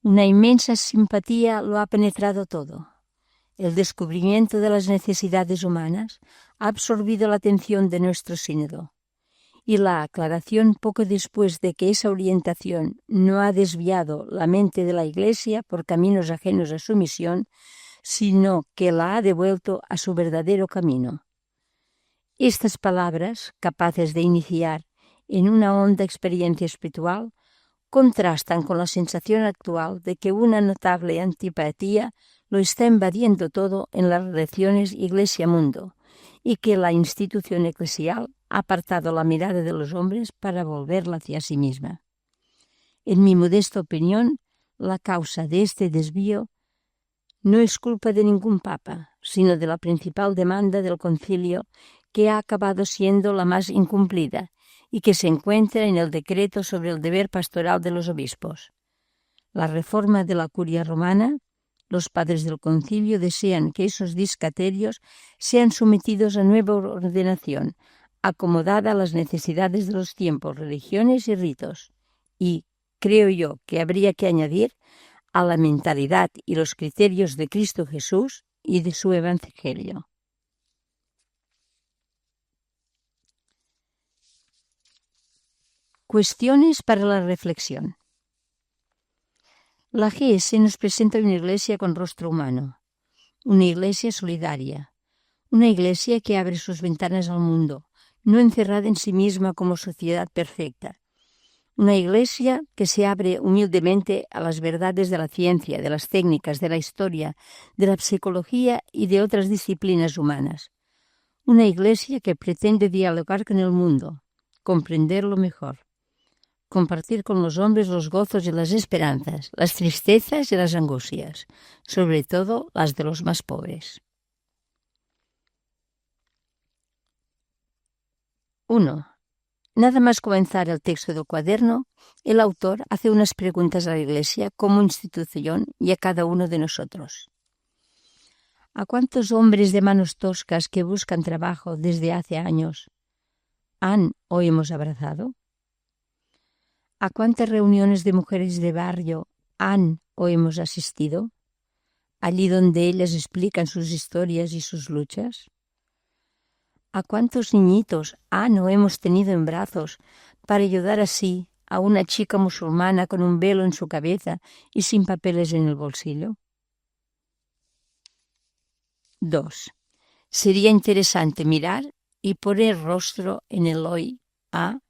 Speaker 1: Una inmensa simpatía lo ha penetrado todo. El descubrimiento de las necesidades humanas ha absorbido la atención de nuestro sínodo, y la aclaración poco después de que esa orientación no ha desviado la mente de la Iglesia por caminos ajenos a su misión, sino que la ha devuelto a su verdadero camino. Estas palabras, capaces de iniciar en una honda experiencia espiritual, contrastan con la sensación actual de que una notable antipatía lo está invadiendo todo en las relaciones Iglesia-mundo y que la institución eclesial ha apartado la mirada de los hombres para volverla hacia sí misma. En mi modesta opinión, la causa de este desvío no es culpa de ningún papa, sino de la principal demanda del concilio, que ha acabado siendo la más incumplida y que se encuentra en el decreto sobre el deber pastoral de los obispos. La reforma de la curia romana. Los padres del concilio desean que esos discaterios sean sometidos a nueva ordenación, acomodada a las necesidades de los tiempos, religiones y ritos. Y creo yo que habría que añadir a la mentalidad y los criterios de Cristo Jesús y de su Evangelio. Cuestiones para la reflexión. La GS nos presenta una iglesia con rostro humano, una iglesia solidaria, una iglesia que abre sus ventanas al mundo, no encerrada en sí misma como sociedad perfecta. Una iglesia que se abre humildemente a las verdades de la ciencia, de las técnicas, de la historia, de la psicología y de otras disciplinas humanas. Una iglesia que pretende dialogar con el mundo, comprenderlo mejor, compartir con los hombres los gozos y las esperanzas, las tristezas y las angustias, sobre todo las de los más pobres. 1. Nada más comenzar el texto del cuaderno, el autor hace unas preguntas a la Iglesia como institución y a cada uno de nosotros. ¿A cuántos hombres de manos toscas que buscan trabajo desde hace años han o hemos abrazado? ¿A cuántas reuniones de mujeres de barrio han o hemos asistido? Allí donde ellas explican sus historias y sus luchas. ¿A cuántos niñitos han o hemos tenido en brazos para ayudar así a una chica musulmana con un velo en su cabeza y sin papeles en el bolsillo? 2. Sería interesante mirar y poner rostro en el hoy a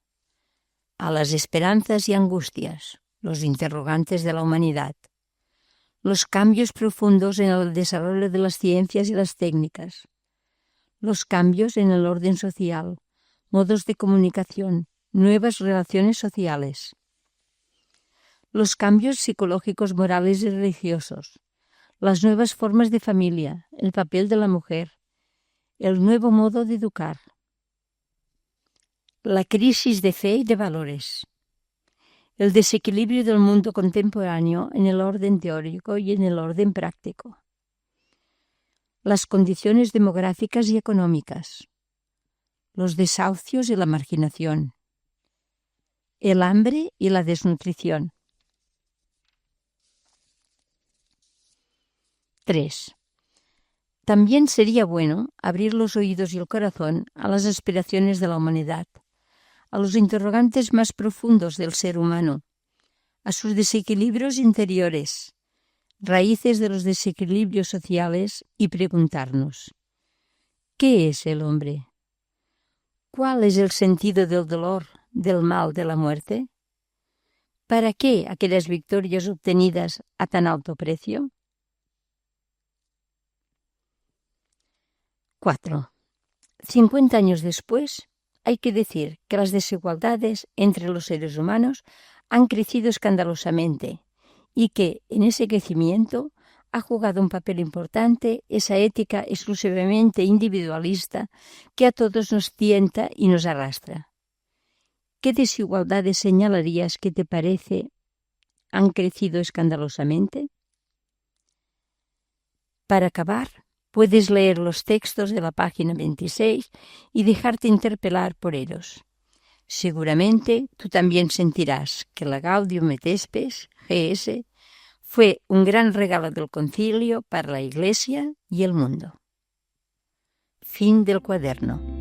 Speaker 1: las esperanzas y angustias, los interrogantes de la humanidad, los cambios profundos en el desarrollo de las ciencias y las técnicas, los cambios en el orden social, modos de comunicación, nuevas relaciones sociales, los cambios psicológicos, morales y religiosos, las nuevas formas de familia, el papel de la mujer, el nuevo modo de educar, la crisis de fe y de valores, el desequilibrio del mundo contemporáneo en el orden teórico y en el orden práctico, las condiciones demográficas y económicas, los desahucios y la marginación, el hambre y la desnutrición. 3. También sería bueno abrir los oídos y el corazón a las aspiraciones de la humanidad, a los interrogantes más profundos del ser humano, a sus desequilibrios interiores, raíces de los desequilibrios sociales y preguntarnos: ¿qué es el hombre? ¿Cuál es el sentido del dolor, del mal, de la muerte? ¿Para qué aquellas victorias obtenidas a tan alto precio? 4. 50 años después, hay que decir que las desigualdades entre los seres humanos han crecido escandalosamente y que en ese crecimiento ha jugado un papel importante esa ética exclusivamente individualista que a todos nos tienta y nos arrastra. ¿Qué desigualdades señalarías que te parece han crecido escandalosamente? Para acabar, puedes leer los textos de la página 26 y dejarte interpelar por ellos. Seguramente tú también sentirás que la Gaudium et Spes, GS, fue un gran regalo del concilio para la Iglesia y el mundo. Fin del cuaderno.